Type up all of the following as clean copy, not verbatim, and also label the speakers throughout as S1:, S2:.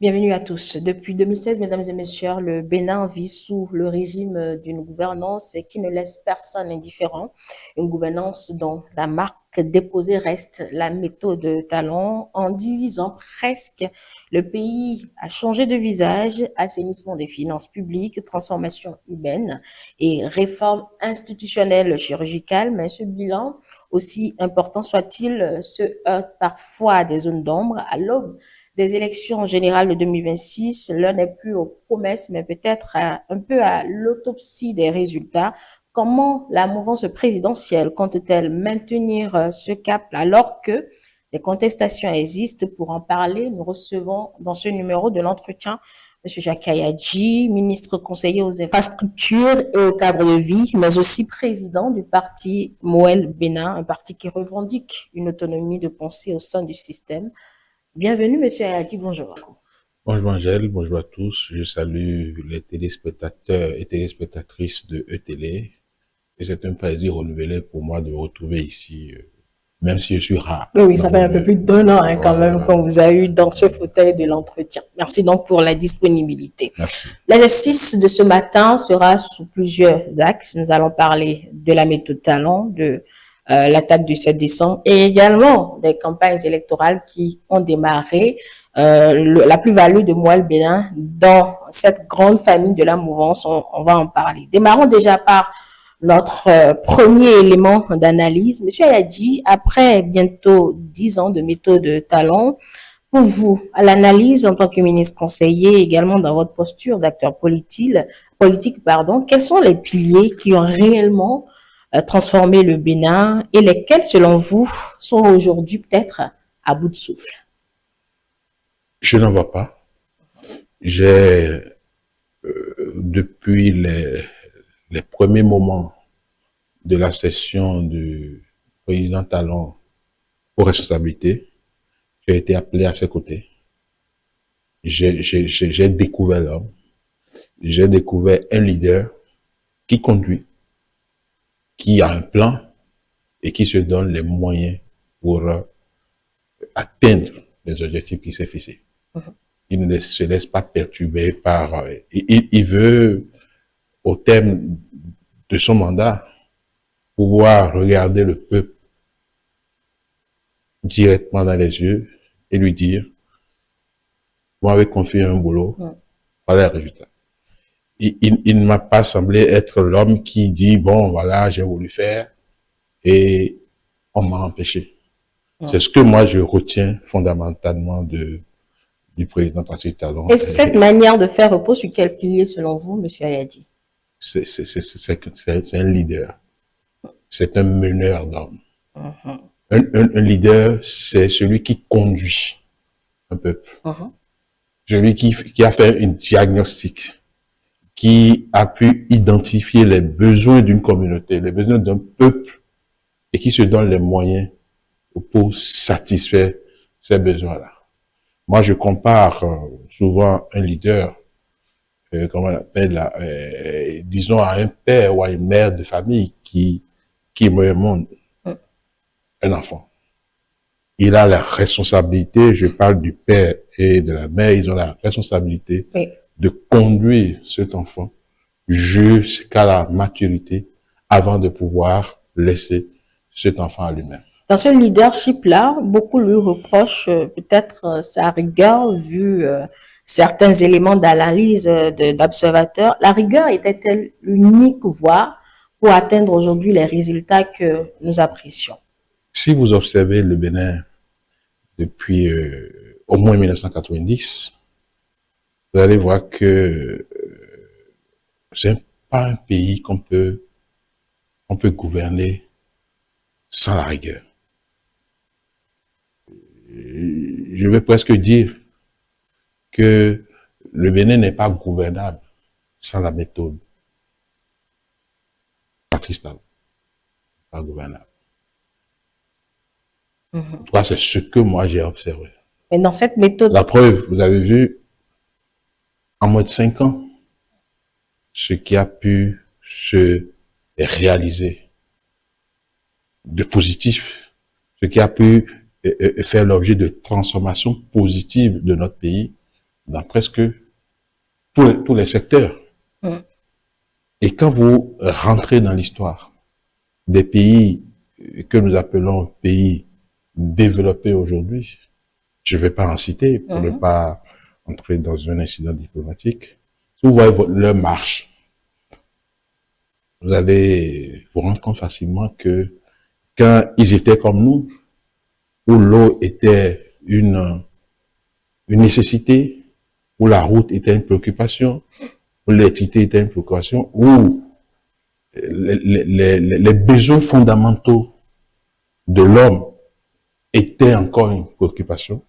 S1: Bienvenue à tous. Depuis 2016, mesdames et messieurs, le Bénin vit sous le régime d'une gouvernance qui ne laisse personne indifférent. Une gouvernance dont la marque déposée reste la méthode Talon. En 10 ans presque, le pays a changé de visage, assainissement des finances publiques, transformation humaine et réforme institutionnelle chirurgicale. Mais ce bilan, aussi important soit-il, se heurte parfois à des zones d'ombre. À l'aube des élections générales de 2026, l'heure n'est plus aux promesses, mais peut-être un peu à l'autopsie des résultats. Comment la mouvance présidentielle compte-t-elle maintenir ce cap alors que des contestations existent? Pour en parler, nous recevons dans ce numéro de l'entretien M. Jacques Ayadji, ministre conseiller aux infrastructures et au cadre de vie, mais aussi président du parti Moël Bénin, un parti qui revendique une autonomie de pensée au sein du système. Bienvenue, Monsieur Ayadji, bonjour.
S2: Bonjour Angèle, bonjour à tous. Je salue les téléspectateurs et téléspectatrices de E-Télé. Et c'est un plaisir renouvelé pour moi de me retrouver ici, même si je suis rare.
S1: Oui, ça fait un peu plus d'1 an quand même qu'on vous a eu dans ce fauteuil de l'entretien. Merci donc pour la disponibilité.
S2: Merci.
S1: L'exercice de ce matin sera sous plusieurs axes. Nous allons parler de la méthode Talon, de l'attaque du 7 décembre et également des campagnes électorales qui ont démarré, la plus-value de Moël Bénin dans cette grande famille de la mouvance, on va en parler. Démarrons déjà par notre premier élément d'analyse. Monsieur Ayadji, après bientôt 10 ans de méthode Talon, pour vous, à l'analyse en tant que ministre conseiller, également dans votre posture d'acteur politique, quels sont les piliers qui ont réellement transformer le Bénin et lesquels, selon vous, sont aujourd'hui peut-être à bout de souffle?
S2: Je n'en vois pas. J'ai, depuis les premiers moments de la session du président Talon aux responsabilités, j'ai été appelé à ses côtés. J'ai découvert l'homme. J'ai découvert un leader qui conduit, qui a un plan et qui se donne les moyens pour atteindre les objectifs qu'il s'est fixés. Il ne se laisse pas perturber par... il veut, au terme de son mandat, pouvoir regarder le peuple directement dans les yeux et lui dire, vous m'avez confié un boulot, voilà le résultat. Il ne m'a pas semblé être l'homme qui dit, bon, voilà, j'ai voulu faire et on m'a empêché. C'est ce que moi je retiens fondamentalement du président Patrice Talon.
S1: Et cette manière de faire repose sur quel pilier selon vous, M. Ayadji?
S2: C'est un leader. C'est un meneur d'hommes. Un leader, c'est celui qui conduit un peuple. Celui qui a fait un diagnostic, qui a pu identifier les besoins d'une communauté, les besoins d'un peuple, et qui se donne les moyens pour satisfaire ces besoins-là. Moi, je compare souvent un leader, comment on appelle, disons à un père ou à une mère de famille qui me montre un enfant. Il a la responsabilité, je parle du père et de la mère, ils ont la responsabilité de conduire cet enfant jusqu'à la maturité avant de pouvoir laisser cet enfant à lui-même.
S1: Dans ce leadership-là, beaucoup lui reprochent peut-être sa rigueur vu certains éléments d'analyse d'observateurs. La rigueur était-elle l'unique voie pour atteindre aujourd'hui les résultats que nous apprécions?
S2: Si vous observez le Bénin depuis au moins 1990, vous allez voir que c'est pas un pays qu'on peut gouverner sans la rigueur. Je vais presque dire que le Bénin n'est pas gouvernable sans la méthode. Patrice Talon, pas gouvernable. En tout cas, c'est ce que moi j'ai observé.
S1: Mais dans cette méthode...
S2: La preuve, vous avez vu, en moins de 5 ans, ce qui a pu se réaliser de positif, ce qui a pu faire l'objet de transformations positives de notre pays dans presque tous les secteurs. Et quand vous rentrez dans l'histoire des pays que nous appelons pays développés aujourd'hui, je ne vais pas en citer pour ne pas entrer dans un incident diplomatique. Si vous voyez leur marche, vous allez vous rendre compte facilement que quand ils étaient comme nous, où l'eau était une nécessité, où la route était une préoccupation, où l'électricité était une préoccupation, où les besoins fondamentaux de l'homme étaient encore une préoccupation,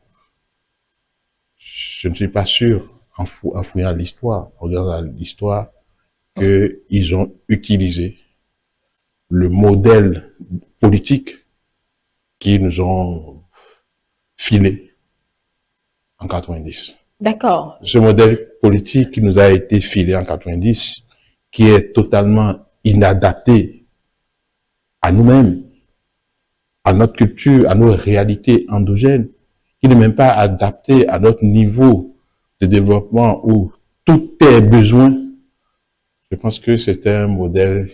S2: je ne suis pas sûr, en fouillant l'histoire, en regardant l'histoire, qu'ils ont utilisé le modèle politique qu'ils nous ont filé en 90.
S1: D'accord.
S2: Ce modèle politique qui nous a été filé en 90, qui est totalement inadapté à nous-mêmes, à notre culture, à nos réalités endogènes, qui n'est même pas adapté à notre niveau de développement où tout est besoin. Je pense que c'est un modèle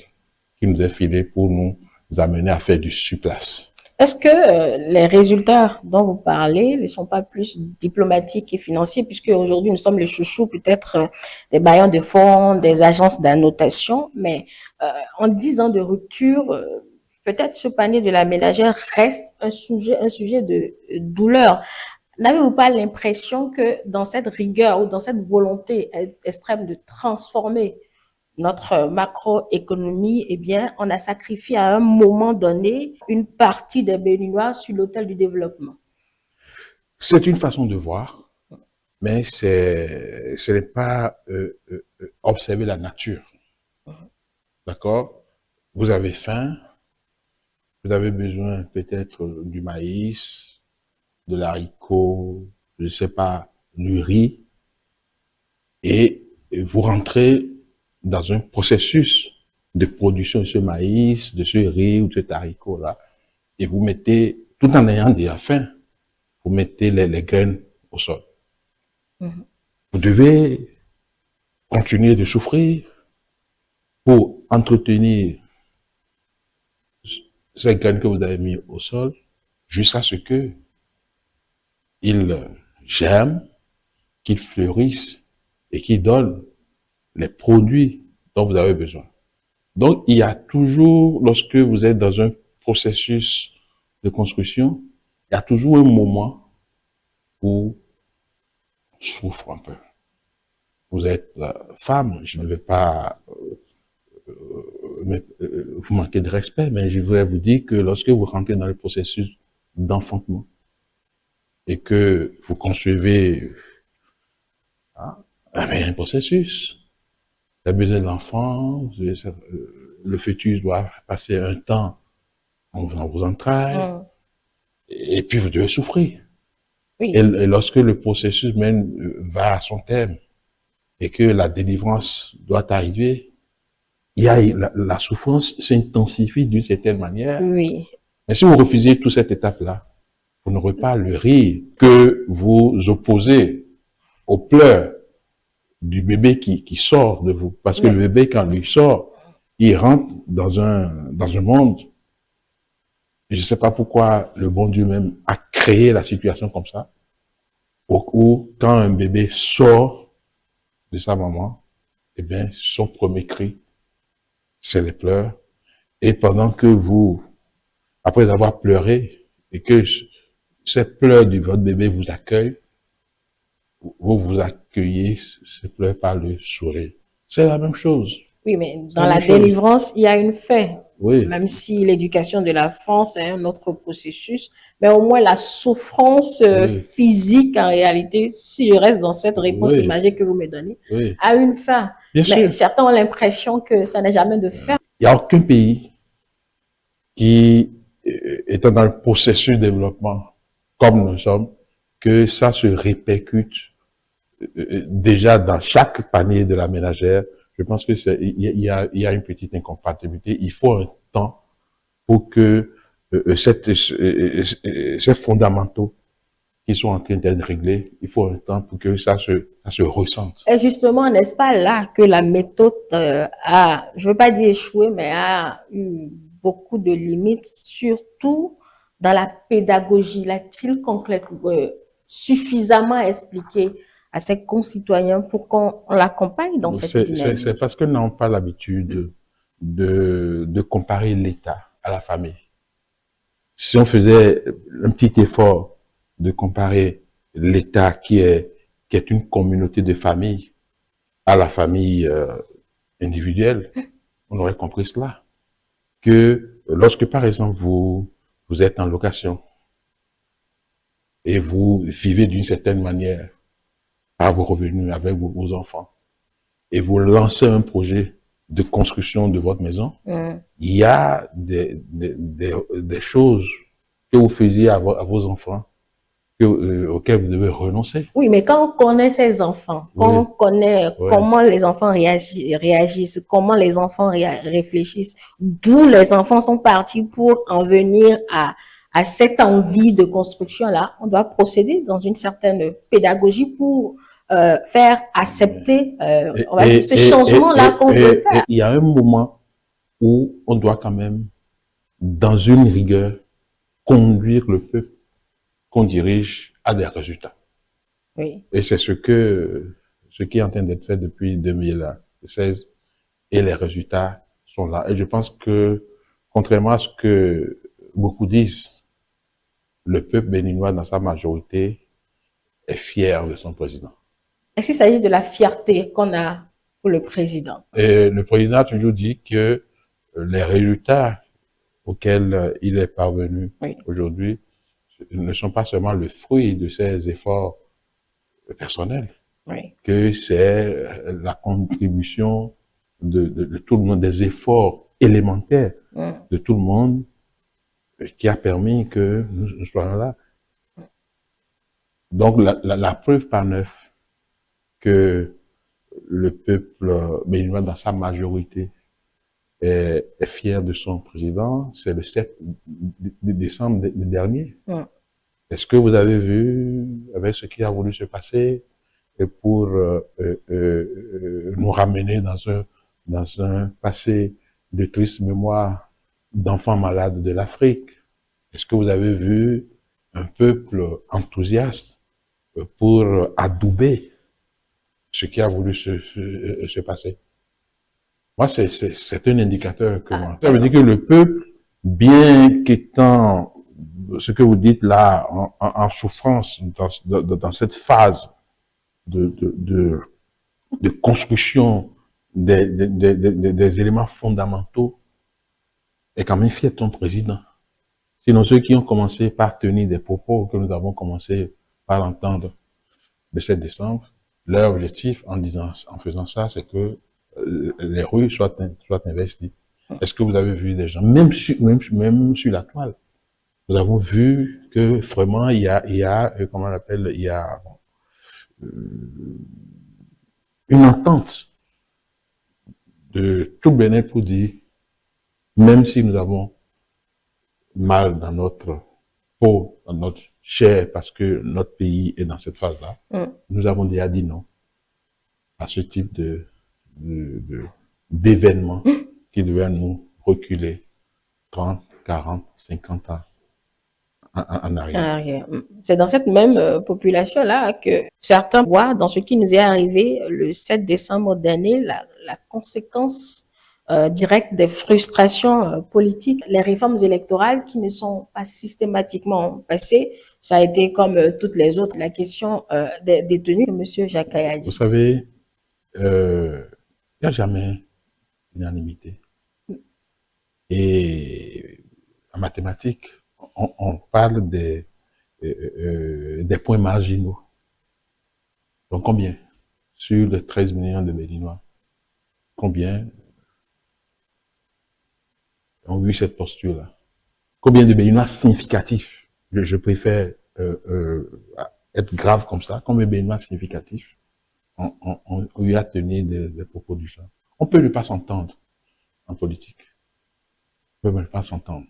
S2: qui nous est filé pour nous amener à faire du surplace.
S1: Est-ce que les résultats dont vous parlez ne sont pas plus diplomatiques et financiers, puisque aujourd'hui nous sommes les chouchous peut-être des bailleurs de fonds, des agences d'annotation, mais en 10 ans de rupture, peut-être ce panier de la ménagère reste un sujet de douleur. N'avez-vous pas l'impression que dans cette rigueur ou dans cette volonté extrême de transformer notre macroéconomie, eh bien, on a sacrifié à un moment donné une partie des Béninois sur l'autel du développement?
S2: C'est une façon de voir, mais ce n'est pas observer la nature. D'accord? Vous avez faim, vous avez besoin peut-être du maïs, de l'haricot, je ne sais pas, du riz, et vous rentrez dans un processus de production de ce maïs, de ce riz ou de cet haricot-là, et vous mettez, tout en ayant déjà faim, vous mettez les graines au sol. Vous devez continuer de souffrir pour entretenir ces graines que vous avez mis au sol jusqu'à ce que ils germent, qu'ils fleurissent et qu'ils donnent les produits dont vous avez besoin. Donc, il y a toujours, lorsque vous êtes dans un processus de construction, il y a toujours un moment où on souffre un peu. Vous êtes femme, je ne vais pas vous manquer de respect, mais je voudrais vous dire que lorsque vous rentrez dans le processus d'enfantement et que vous concevez un processus, vous avez besoin d'enfants, le fœtus doit passer un temps en vos entrailles, et puis vous devez souffrir.
S1: Oui.
S2: Et lorsque le processus même va à son terme et que la délivrance doit arriver, il y a la souffrance s'intensifie d'une certaine manière.
S1: Oui.
S2: Mais si vous refusez toute cette étape-là, vous n'aurez pas le rire que vous opposez aux pleurs du bébé qui sort de vous. Parce que le bébé, quand il sort, il rentre dans un monde. Je ne sais pas pourquoi le bon Dieu même a créé la situation comme ça. Où, quand un bébé sort de sa maman, eh bien, son premier cri, c'est les pleurs. Et pendant que vous, après avoir pleuré, et que ces pleurs de votre bébé vous accueillent, vous accueillez ces pleurs par le sourire. C'est la même chose.
S1: Oui, mais dans la délivrance, il y a une fin.
S2: Oui,
S1: même si l'éducation de l'enfant, c'est un autre processus, mais au moins la souffrance
S2: oui,
S1: physique, en réalité, si je reste dans cette réponse
S2: oui,
S1: imagée que vous me donnez,
S2: oui.
S1: a une fin.
S2: Bien
S1: Mais
S2: sûr.
S1: certains ont l'impression que ça n'a jamais de fin.
S2: Il n'y a aucun pays qui, étant dans le processus de développement, comme nous sommes, que ça se répercute déjà dans chaque panier de la ménagère. Je pense que il y a une petite incompatibilité. Il faut un temps pour que ces fondamentaux qui sont en train d'être réglés, il faut un temps pour que ça se ressente.
S1: Et justement, n'est-ce pas là que la méthode a, je veux pas dire échoué, mais a eu beaucoup de limites, surtout dans la pédagogie. L'a-t-il suffisamment expliqué à ses concitoyens pour qu'on l'accompagne dans cette
S2: C'est
S1: dynamique?
S2: parce que nous n'avons pas l'habitude de comparer l'État à la famille. Si on faisait un petit effort de comparer l'État qui est une communauté de familles à la famille individuelle, on aurait compris cela. Que lorsque, par exemple, vous êtes en location et vous vivez d'une certaine manière par vos revenus avec vos enfants et vous lancez un projet de construction de votre maison, il y a des choses que vous faisiez à vos enfants auxquelles vous devez renoncer.
S1: Oui, mais quand on connaît ses enfants, quand on
S2: Oui,
S1: connaît
S2: oui.
S1: comment les enfants réagissent, comment les enfants réfléchissent, d'où les enfants sont partis pour en venir à cette envie de construction-là, on doit procéder dans une certaine pédagogie pour faire accepter, on va dire, ce changement-là qu'on veut faire.
S2: Il y a un moment où on doit quand même, dans une rigueur, conduire le peuple qu'on dirige à des résultats.
S1: Oui.
S2: Et c'est ce qui est en train d'être fait depuis 2016 et les résultats sont là. Et je pense que, contrairement à ce que beaucoup disent, le peuple béninois dans sa majorité est fier de son président.
S1: Est-ce qu'il s'agit de la fierté qu'on a pour le président?
S2: Et le président a toujours dit que les résultats auxquels il est parvenu
S1: Oui.
S2: aujourd'hui ne sont pas seulement le fruit de ses efforts personnels,
S1: Oui.
S2: que c'est la contribution de tout le monde, des efforts élémentaires de tout le monde qui a permis que nous soyons là. Donc la preuve par neuf que le peuple béninois dans sa majorité est fier de son président, c'est le 7 décembre dernier. Est-ce que vous avez vu avec ce qui a voulu se passer pour nous ramener dans un passé de triste mémoire d'enfants malades de l'Afrique? Est-ce que vous avez vu un peuple enthousiaste pour adouber ce qui a voulu se passer? Moi, c'est un indicateur que moi. Ça veut dire que le peuple, bien qu'étant ce que vous dites là, en souffrance dans cette phase de construction des éléments fondamentaux, est quand même fier de ton président. Sinon, ceux qui ont commencé par tenir des propos que nous avons commencé par l'entendre le 7 décembre, leur objectif en faisant ça, c'est que les rues soient investies. Est-ce que vous avez vu des gens, même sur la toile, nous avons vu que vraiment il y a comment on appelle, il y a une entente de tout Bénin pour dire, même si nous avons mal dans notre peau, dans notre chair, parce que notre pays est dans cette phase-là, nous avons déjà dit non à ce type d'événements qui devaient nous reculer 30, 40, 50 ans en arrière.
S1: C'est dans cette même population-là que certains voient dans ce qui nous est arrivé le 7 décembre dernier la conséquence directe des frustrations politiques, les réformes électorales qui ne sont pas systématiquement passées. Ça a été comme toutes les autres, la question des détenus, M. Jacques a dit.
S2: Vous savez, il n'y a jamais unanimité. Il Et en mathématiques, on parle des points marginaux. Donc combien? Sur les 13 millions de Béninois, combien ont eu cette posture-là? Combien de Béninois significatifs? Je préfère être grave comme ça. Combien de Béninois significatifs ont eu à tenir des propos du genre? On peut ne pas s'entendre en politique. On peut ne pas s'entendre.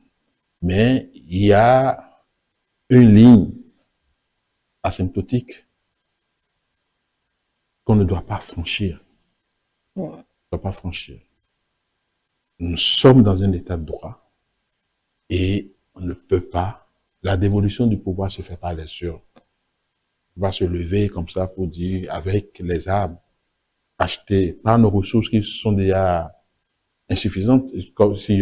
S2: Mais il y a une ligne asymptotique qu'on ne doit pas franchir. On ne doit pas franchir. Nous sommes dans un état de droit et on ne peut pas. La dévolution du pouvoir se fait par les urnes. On va se lever comme ça pour dire, avec les armes achetées par nos ressources qui sont déjà insuffisantes, comme si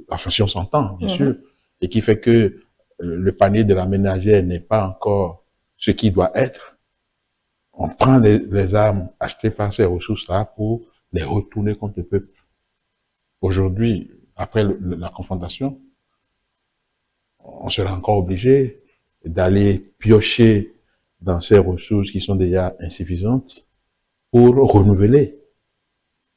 S2: enfin, si on s'entend, bien sûr, et qui fait que le panier de la ménagère n'est pas encore ce qui doit être. On prend les armes achetées par ces ressources-là pour les retourner contre le peuple. Aujourd'hui, après la confrontation, on sera encore obligé d'aller piocher dans ces ressources qui sont déjà insuffisantes pour renouveler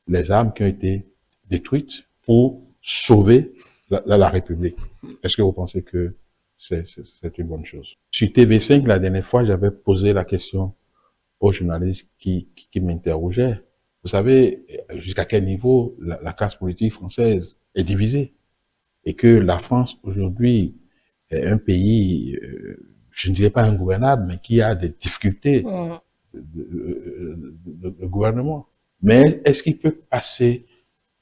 S2: les armes qui ont été détruites pour sauver la République. Est-ce que vous pensez que c'est une bonne chose? Sur TV5, la dernière fois, j'avais posé la question aux journalistes qui m'interrogeaient. Vous savez, jusqu'à quel niveau la classe politique française est divisée et que la France, aujourd'hui, est un pays, je ne dirais pas ingouvernable, mais qui a des difficultés de gouvernement. Mais est-ce qu'il peut passer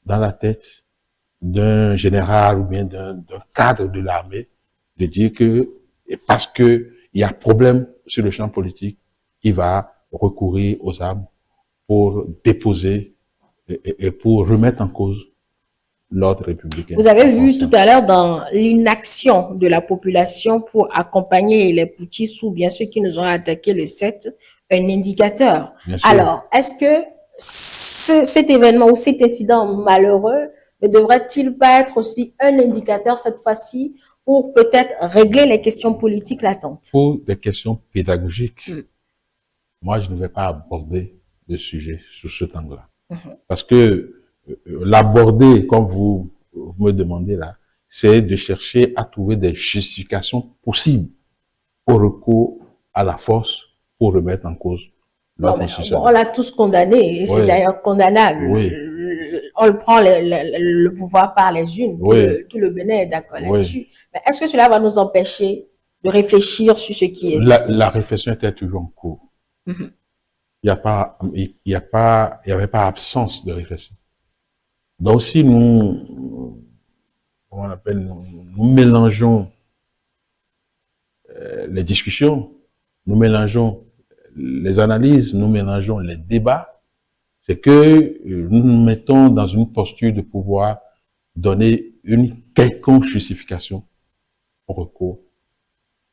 S2: dans la tête d'un général ou bien d'un cadre de l'armée de dire que parce que il y a problème sur le champ politique, il va recourir aux armes pour déposer et pour remettre en cause l'ordre républicain?
S1: Vous avez vu tout à l'heure dans l'inaction de la population pour accompagner les putschistes ou bien ceux qui nous ont attaqué le 7, un indicateur. Alors, est-ce que cet événement ou cet incident malheureux ne devrait-il pas être aussi un indicateur cette fois-ci pour peut-être régler les questions politiques latentes?
S2: Pour des questions pédagogiques, moi je ne vais pas aborder le sujet sous cet angle-là. Parce que l'aborder, comme vous me demandez là, c'est de chercher à trouver des justifications possibles au recours à la force pour remettre en cause la Constitution.
S1: On l'a tous condamné, et c'est d'ailleurs condamnable. On le prend le pouvoir par les unes, tout le Bénin est d'accord là-dessus. Mais est-ce que cela va nous empêcher de réfléchir sur ce qui est
S2: la réflexion était toujours en cours. Il n'y avait pas absence de réflexion. Donc si nous mélangeons les discussions, nous mélangeons les analyses, nous mélangeons les débats, c'est que nous nous mettons dans une posture de pouvoir donner une quelconque justification au recours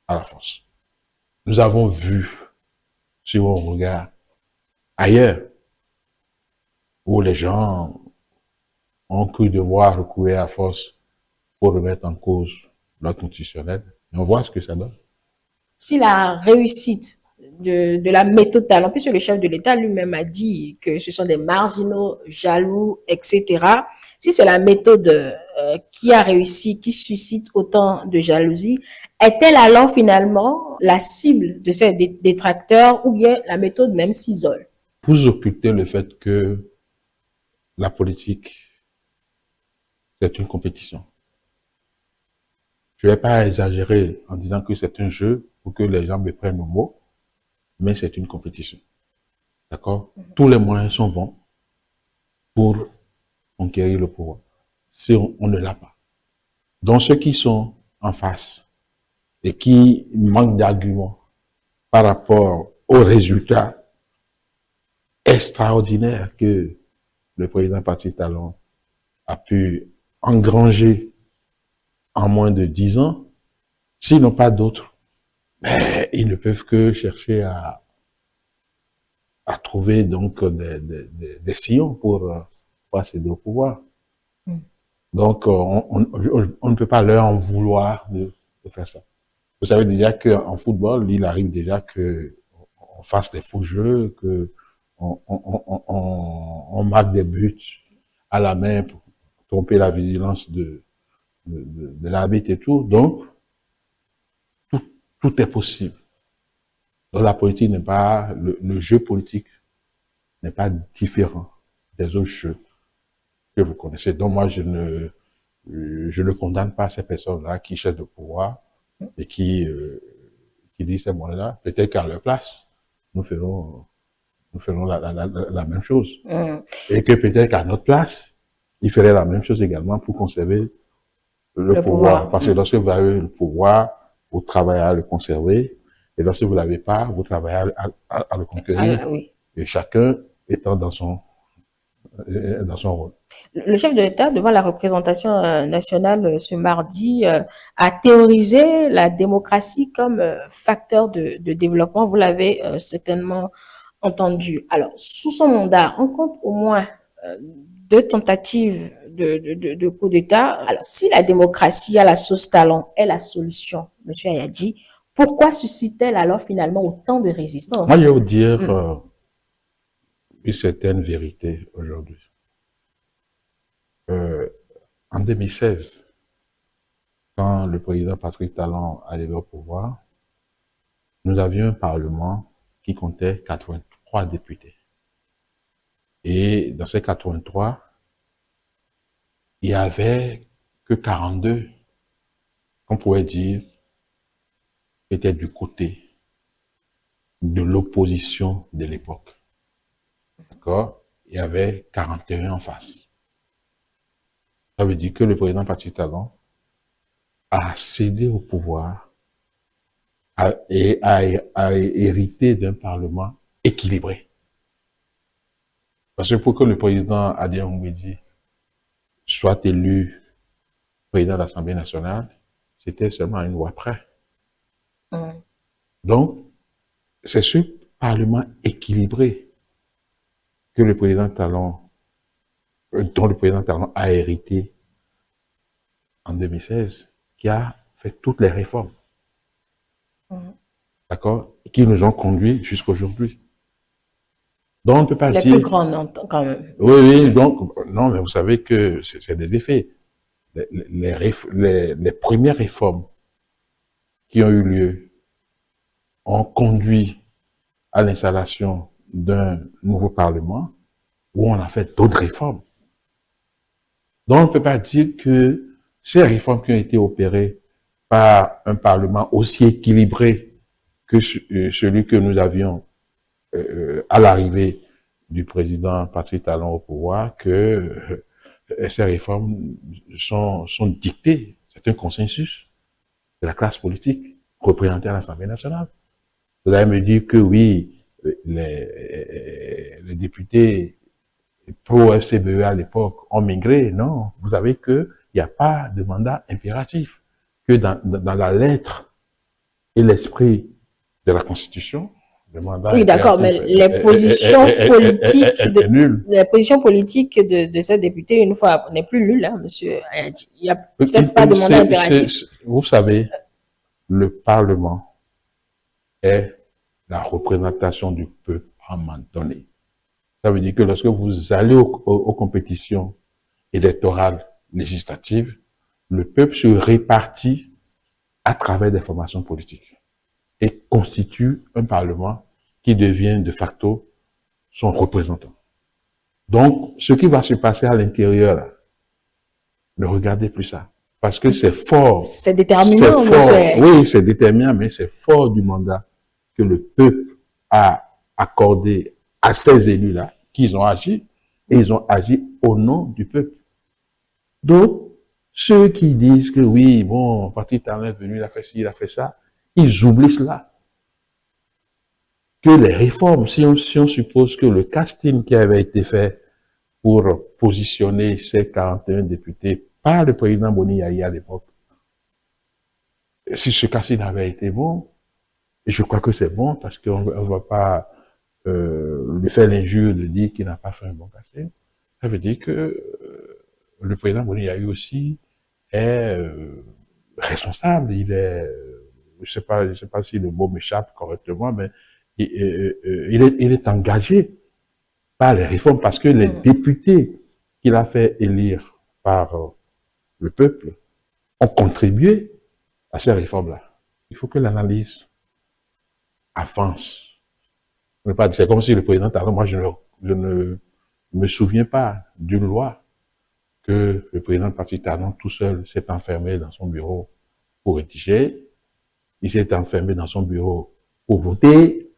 S2: à la force. Nous avons vu, si on regarde ailleurs, où les gens ont cru devoir recourir à la force pour remettre en cause l'ordre constitutionnel, et on voit ce que ça donne.
S1: Si la réussite de la méthode Talon, puisque le chef de l'État lui-même a dit que ce sont des marginaux, jaloux, etc. Si c'est la méthode qui a réussi, qui suscite autant de jalousie, est-elle alors finalement la cible de ces détracteurs ou bien la méthode même s'isole?
S2: Vous occultez le fait que la politique, c'est une compétition. Je ne vais pas exagérer en disant que c'est un jeu pour que les gens me prennent au mot, mais c'est une compétition. D'accord? Tous les moyens sont bons pour conquérir le pouvoir. Si on ne l'a pas. Donc ceux qui sont en face et qui manquent d'arguments par rapport aux résultats extraordinaires que le président Patrice Talon a pu engranger en moins de 10 ans, s'ils n'ont pas d'autres, mais ils ne peuvent que chercher à trouver donc des sillons pour accéder au pouvoir. Donc, on ne peut pas leur en vouloir de faire ça. Vous savez déjà qu'en football, il arrive déjà que on fasse des faux jeux, que on marque des buts à la main pour tromper la vigilance de l'arbitre et tout. Donc, tout est possible. Donc, la politique n'est pas, le jeu politique n'est pas différent des autres jeux que vous connaissez. Donc, moi, je ne condamne pas ces personnes-là qui cherchent le pouvoir et qui disent ces mots-là. Peut-être qu'à leur place, nous ferons la même chose. Et que peut-être qu'à notre place, ils feraient la même chose également pour conserver le pouvoir. Parce que lorsque vous avez le pouvoir, vous travaillez à le conserver. Et lorsque vous ne l'avez pas, vous travaillez à le conquérir.
S1: Oui.
S2: Et chacun étant dans son rôle.
S1: Le chef de l'État, devant la représentation nationale ce mardi, a théorisé la démocratie comme facteur de développement. Vous l'avez certainement entendu. Alors, sous son mandat, on compte au moins 2 tentatives de coup d'État. Alors, si la démocratie à la sauce talent est la solution, M. Ayadji, pourquoi suscite-t-elle alors finalement autant de résistance?
S2: Moi, je vais vous dire une certaine vérité aujourd'hui. En 2016, quand le président Patrick Talon arrivait au pouvoir, nous avions un parlement qui comptait 83 députés. Et dans ces 83, il n'y avait que 42 qu'on pouvait dire étaient du côté de l'opposition de l'époque. D'accord? Il y avait 41 en face. Ça veut dire que le président Patrick Talon a cédé au pouvoir et a hérité d'un parlement équilibré. Parce que pour que le président Adia Oumbédi soit élu président de l'Assemblée nationale, c'était seulement une loi près. Donc, c'est ce parlement équilibré que le président Talon, dont le président Talon a hérité en 2016, qui a fait toutes les réformes. D'accord? Qui nous ont conduits jusqu'à aujourd'hui. Donc, on ne peut pas dire...
S1: Les plus grandes, quand même.
S2: Oui, donc, non, mais vous savez que c'est des effets. Les premières réformes qui ont eu lieu ont conduit à l'installation d'un nouveau Parlement où on a fait d'autres réformes. Donc, on ne peut pas dire que ces réformes qui ont été opérées par un Parlement aussi équilibré que celui que nous avions à l'arrivée du président Patrick Talon au pouvoir, que ces réformes sont dictées. C'est un consensus de la classe politique représentée à l'Assemblée nationale. Vous allez me dire que oui, les députés pro-FCBE à l'époque ont migré. Non, vous savez qu'il n'y a pas de mandat impératif. Que dans la lettre et l'esprit de la Constitution, le mandat
S1: oui, d'accord, mais les positions politiques de ces députés, une fois, n'est plus nulle, hein, monsieur Ayadji. Il n'y a pas de mandat impératif.
S2: Vous savez, le Parlement est la représentation du peuple à un moment donné. Ça veut dire que lorsque vous allez aux compétitions électorales législatives, le peuple se répartit à travers des formations politiques et constitue un Parlement qui devient de facto son représentant. Donc, ce qui va se passer à l'intérieur, ne regardez plus ça. Parce que c'est fort.
S1: C'est déterminant.
S2: Oui, c'est déterminant, mais c'est fort du mandat que le peuple a accordé à ces élus-là, qu'ils ont agi, et ils ont agi au nom du peuple. Donc, ceux qui disent que oui, bon, Patrick Talon est venu, il a fait ci, il a fait ça, ils oublient cela. Que les réformes, si on suppose que le casting qui avait été fait pour positionner ces 41 députés par le président Boni Yayi à l'époque, si ce casting avait été bon, et je crois que c'est bon parce qu'on ne va pas lui faire l'injure de dire qu'il n'a pas fait un bon casting, ça veut dire que le président Boni Yayu aussi est responsable. Je sais pas si le mot m'échappe correctement, mais il est engagé par les réformes parce que les députés qu'il a fait élire par le peuple ont contribué à ces réformes-là. Il faut que l'analyse avance. C'est comme si le président Talon, moi je ne me souviens pas d'une loi que le président du parti Talon tout seul s'est enfermé dans son bureau pour rédiger, il s'est enfermé dans son bureau pour voter,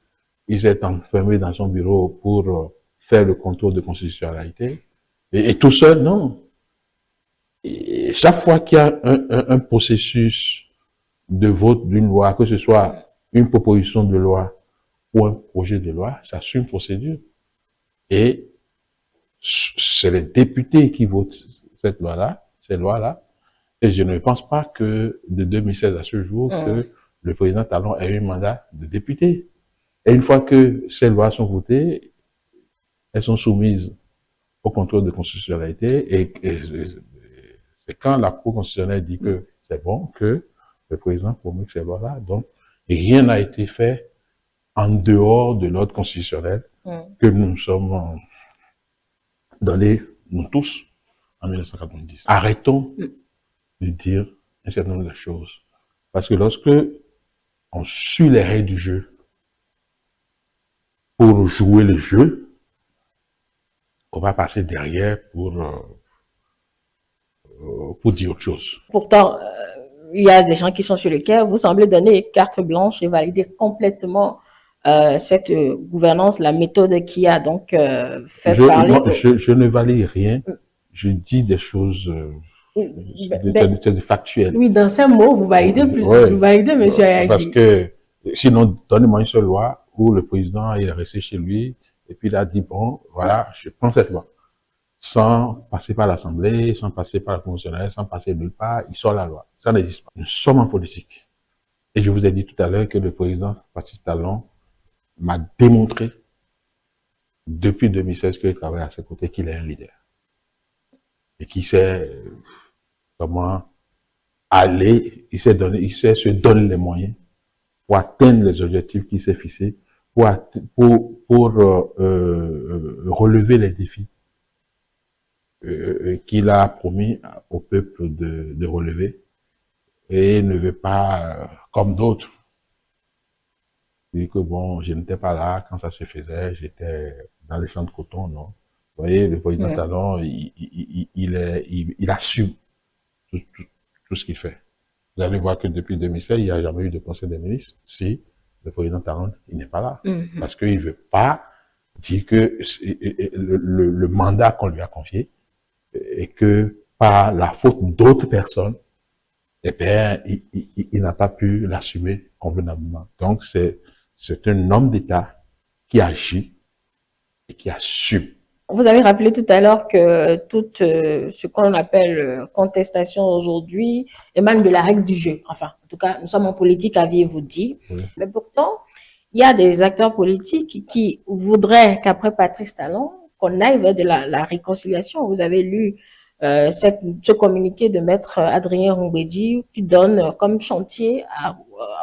S2: il s'est enfermé dans son bureau pour faire le contrôle de constitutionnalité, et tout seul, non. Et chaque fois qu'il y a un processus de vote d'une loi, que ce soit une proposition de loi ou un projet de loi, ça suit une procédure. Et c'est les députés qui votent cette loi-là, ces lois-là. Et je ne pense pas que de 2016 à ce jour, que le président Talon ait eu un mandat de député. Et une fois que ces lois sont votées, elles sont soumises au contrôle de constitutionnalité. Et c'est quand la Cour constitutionnelle dit que c'est bon que le président promulgue ces lois-là. Donc, rien n'a été fait en dehors de l'ordre constitutionnel que nous nous sommes donnés, nous tous, en 1990. Arrêtons de dire un certain nombre de choses. Parce que lorsque on suit les règles du jeu pour jouer le jeu, on va passer derrière pour dire autre chose.
S1: Pourtant, il y a des gens qui sont sur le quai. Vous semblez donner carte blanche et valider complètement cette gouvernance, la méthode qui a donc fait parler.
S2: Je ne valide rien. Je dis des choses factuelles.
S1: Oui, dans ces mots, vous validez plus. Vous validez, monsieur Ayaki.
S2: Parce que sinon, donnez-moi une seule loi où le président il est resté chez lui et puis il a dit bon, voilà, je prends cette loi. Sans passer par l'Assemblée, sans passer par la conventionnelle, sans passer nulle part, il sort la loi. Ça n'existe pas. Nous sommes en politique. Et je vous ai dit tout à l'heure que le président Patrice Talon m'a démontré, depuis 2016 qu'il travaille à ses côtés, qu'il est un leader. Et qu'il sait comment aller, il sait se donner les moyens pour atteindre les objectifs qu'il s'est fixés, pour relever les défis qu'il a promis au peuple de relever, et ne veut pas, comme d'autres, dire que bon, je n'étais pas là quand ça se faisait, j'étais dans les champs de coton, non. Vous voyez, le président Talon, il assume tout ce qu'il fait. Vous allez voir que depuis 2016, il n'y a jamais eu de conseil des ministres si le président Talon, il n'est pas là. Parce qu'il ne veut pas dire que le mandat qu'on lui a confié, et que par la faute d'autres personnes, eh bien, il n'a pas pu l'assumer convenablement. Donc, c'est un homme d'État qui agit et qui assume.
S1: Vous avez rappelé tout à l'heure que toute ce qu'on appelle contestation aujourd'hui émane de la règle du jeu. Enfin, en tout cas, nous sommes en politique, aviez-vous dit. Mais pourtant, il y a des acteurs politiques qui voudraient qu'après Patrice Talon, qu'on aille vers de la réconciliation. Vous avez lu ce communiqué de maître Adrien Roumbédi qui donne comme chantier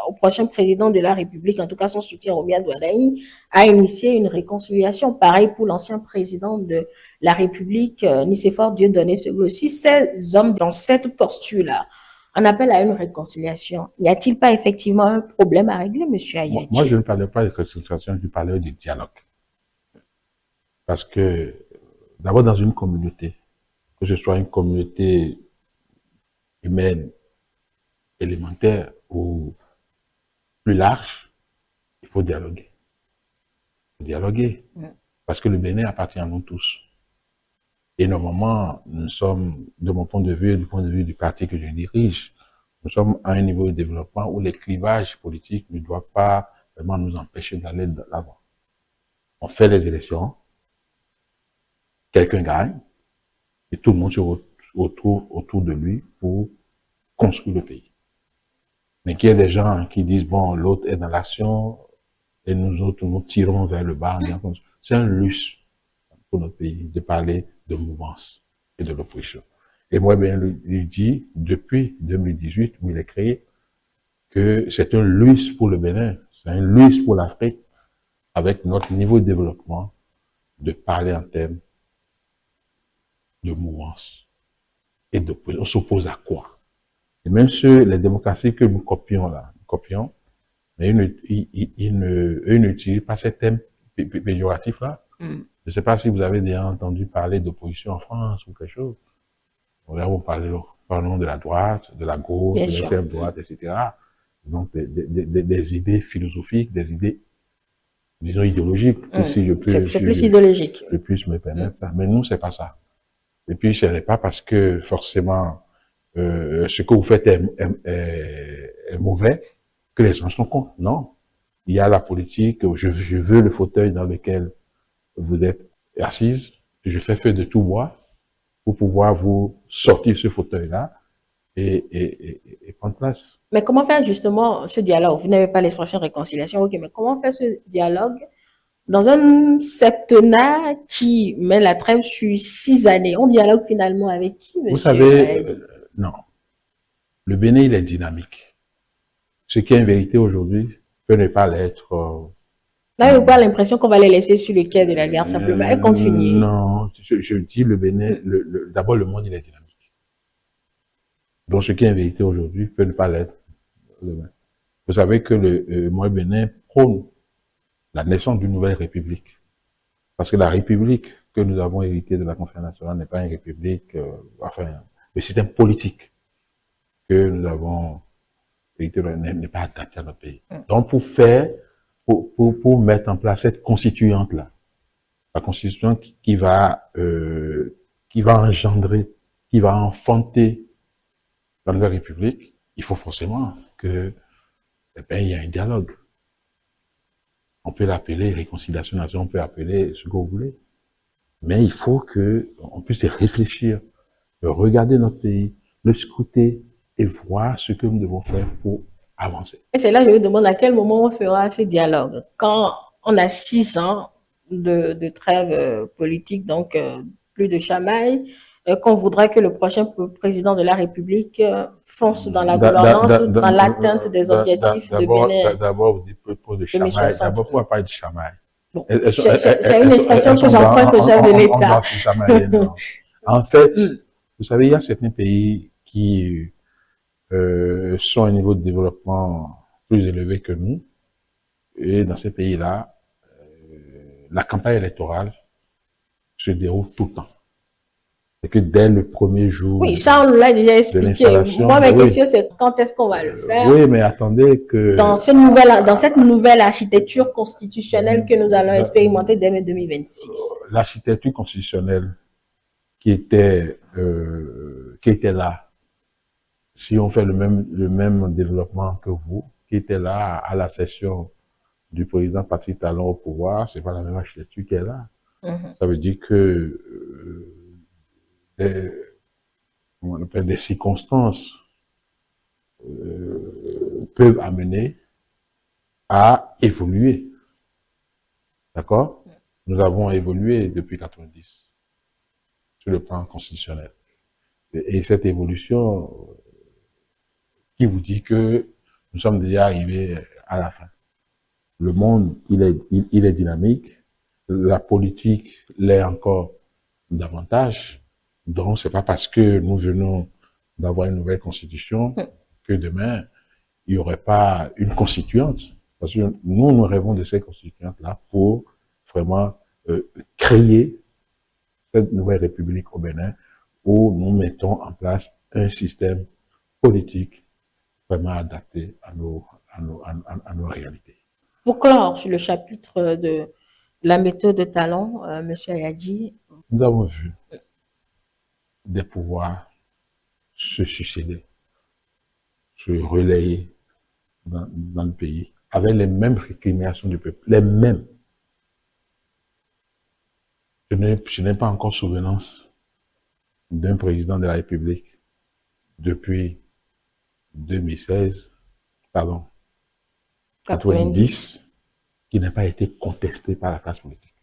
S1: au prochain président de la République, en tout cas son soutien au Douadaï, à initier une réconciliation. Pareil pour l'ancien président de la République, Nicéphore Dieudonné Seglou. Si ces hommes dans cette posture-là en appellent à une réconciliation, n'y a-t-il pas effectivement un problème à régler, monsieur Ayaki?
S2: Moi, je ne parlais pas de réconciliation, je parlais de dialogue. Parce que, d'abord, dans une communauté, que ce soit une communauté humaine, élémentaire ou plus large, il faut dialoguer. Il faut dialoguer. Parce que le Bénin appartient à nous tous. Et normalement, nous sommes, de mon point de vue et du point de vue du parti que je dirige, nous sommes à un niveau de développement où les clivages politiques ne doivent pas vraiment nous empêcher d'aller de l'avant. On fait les élections, quelqu'un gagne, et tout le monde se retrouve autour de lui pour construire le pays. Mais qu'il y ait des gens qui disent, bon, l'autre est dans l'action, et nous autres, nous tirons vers le bas. C'est un luxe pour notre pays de parler de mouvance et de l'opposition. Et moi, bien, lui dit, depuis 2018, où il est créé, que c'est un luxe pour le Bénin, c'est un luxe pour l'Afrique, avec notre niveau de développement, de parler en termes de mouvance et d'opposition. On s'oppose à quoi? Et même sur les démocraties que nous copions là, mais ils n'utilisent pas ces termes péjoratifs là. Je ne sais pas si vous avez déjà entendu parler d'opposition en France ou quelque chose. Là, on parlons de la droite, de la gauche, de l'extrême droite, etc. Donc, des idées philosophiques, des idées, disons, idéologiques, si je peux,
S1: c'est plus idéologique.
S2: Je puisse me permettre ça. Mais nous, c'est pas ça. Et puis, ce n'est pas parce que, forcément, ce que vous faites est mauvais que les gens sont contre. Non. Il y a la politique, je veux le fauteuil dans lequel vous êtes assise, je fais feu de tout bois pour pouvoir vous sortir ce fauteuil-là et prendre place.
S1: Mais comment faire justement ce dialogue? Vous n'avez pas l'expression réconciliation, ok, mais comment faire ce dialogue dans un septennat qui met la trêve sur 6 années? On dialogue finalement avec qui, monsieur?
S2: Vous savez, non. Le Bénin, il est dynamique. Ce qui est une vérité aujourd'hui peut ne pas l'être.
S1: Là, vous pas l'impression qu'on va les laisser sur le quai de la gare simplement et continuer.
S2: Non, je dis le Bénin, d'abord le monde, il est dynamique. Donc, ce qui est une vérité aujourd'hui peut ne pas l'être demain. Vous savez que le Bénin prône la naissance d'une nouvelle république. Parce que la république que nous avons héritée de la conférence nationale n'est pas une république, le système politique que nous avons hérité n'est pas adapté à notre pays. Donc, pour mettre en place cette constituante-là, la constituante qui va engendrer, qui va enfanter la nouvelle république, il faut forcément que, il y a un dialogue. On peut l'appeler réconciliation nationale, on peut appeler ce que vous voulez. Mais il faut qu'on puisse réfléchir, regarder notre pays, le scruter et voir ce que nous devons faire pour avancer.
S1: Et c'est là que je me demande à quel moment on fera ce dialogue. Quand on a 6 ans de trêve politique, donc plus de chamaille, qu'on voudrait que le prochain président de la République fonce dans la gouvernance, dans l'atteinte des objectifs de Bénin.
S2: D'abord, vous dites peu de chamaille. D'abord, pourquoi pas de chamaille?
S1: Bon, c'est une expression que j'emprunte au chef de l'État.
S2: En fait, vous savez, il y a certains pays qui sont à un niveau de développement plus élevé que nous. Et dans ces pays-là, la campagne électorale se déroule tout le temps. C'est que dès le premier jour.
S1: Oui, ça, on l'a déjà expliqué. Moi, ma question, c'est quand est-ce qu'on va le faire?
S2: Oui, mais attendez que.
S1: Dans cette nouvelle architecture constitutionnelle que nous allons expérimenter dès 2026.
S2: L'architecture constitutionnelle qui était là, si on fait le même développement que vous, qui était là à la session du président Patrice Talon au pouvoir, c'est pas la même architecture qui est là. Ça veut dire que des circonstances peuvent amener à évoluer. D'accord? Nous avons évolué depuis 90 sur le plan constitutionnel. Et cette évolution qui vous dit que nous sommes déjà arrivés à la fin. Le monde, il est dynamique. La politique l'est encore davantage. Donc, c'est pas parce que nous venons d'avoir une nouvelle constitution que demain, il n'y aurait pas une constituante. Parce que nous rêvons de cette constituante-là pour vraiment créer cette nouvelle république au Bénin où nous mettons en place un système politique vraiment adapté à nos réalités.
S1: Pour clore sur le chapitre de la méthode de Talon, M. Ayadji.
S2: Nous avons vu des pouvoirs se succéder, se relayer dans le pays, avec les mêmes récriminations du peuple, les mêmes. Je n'ai pas encore souvenance d'un président de la République depuis 90, qui n'a pas été contesté par la classe politique.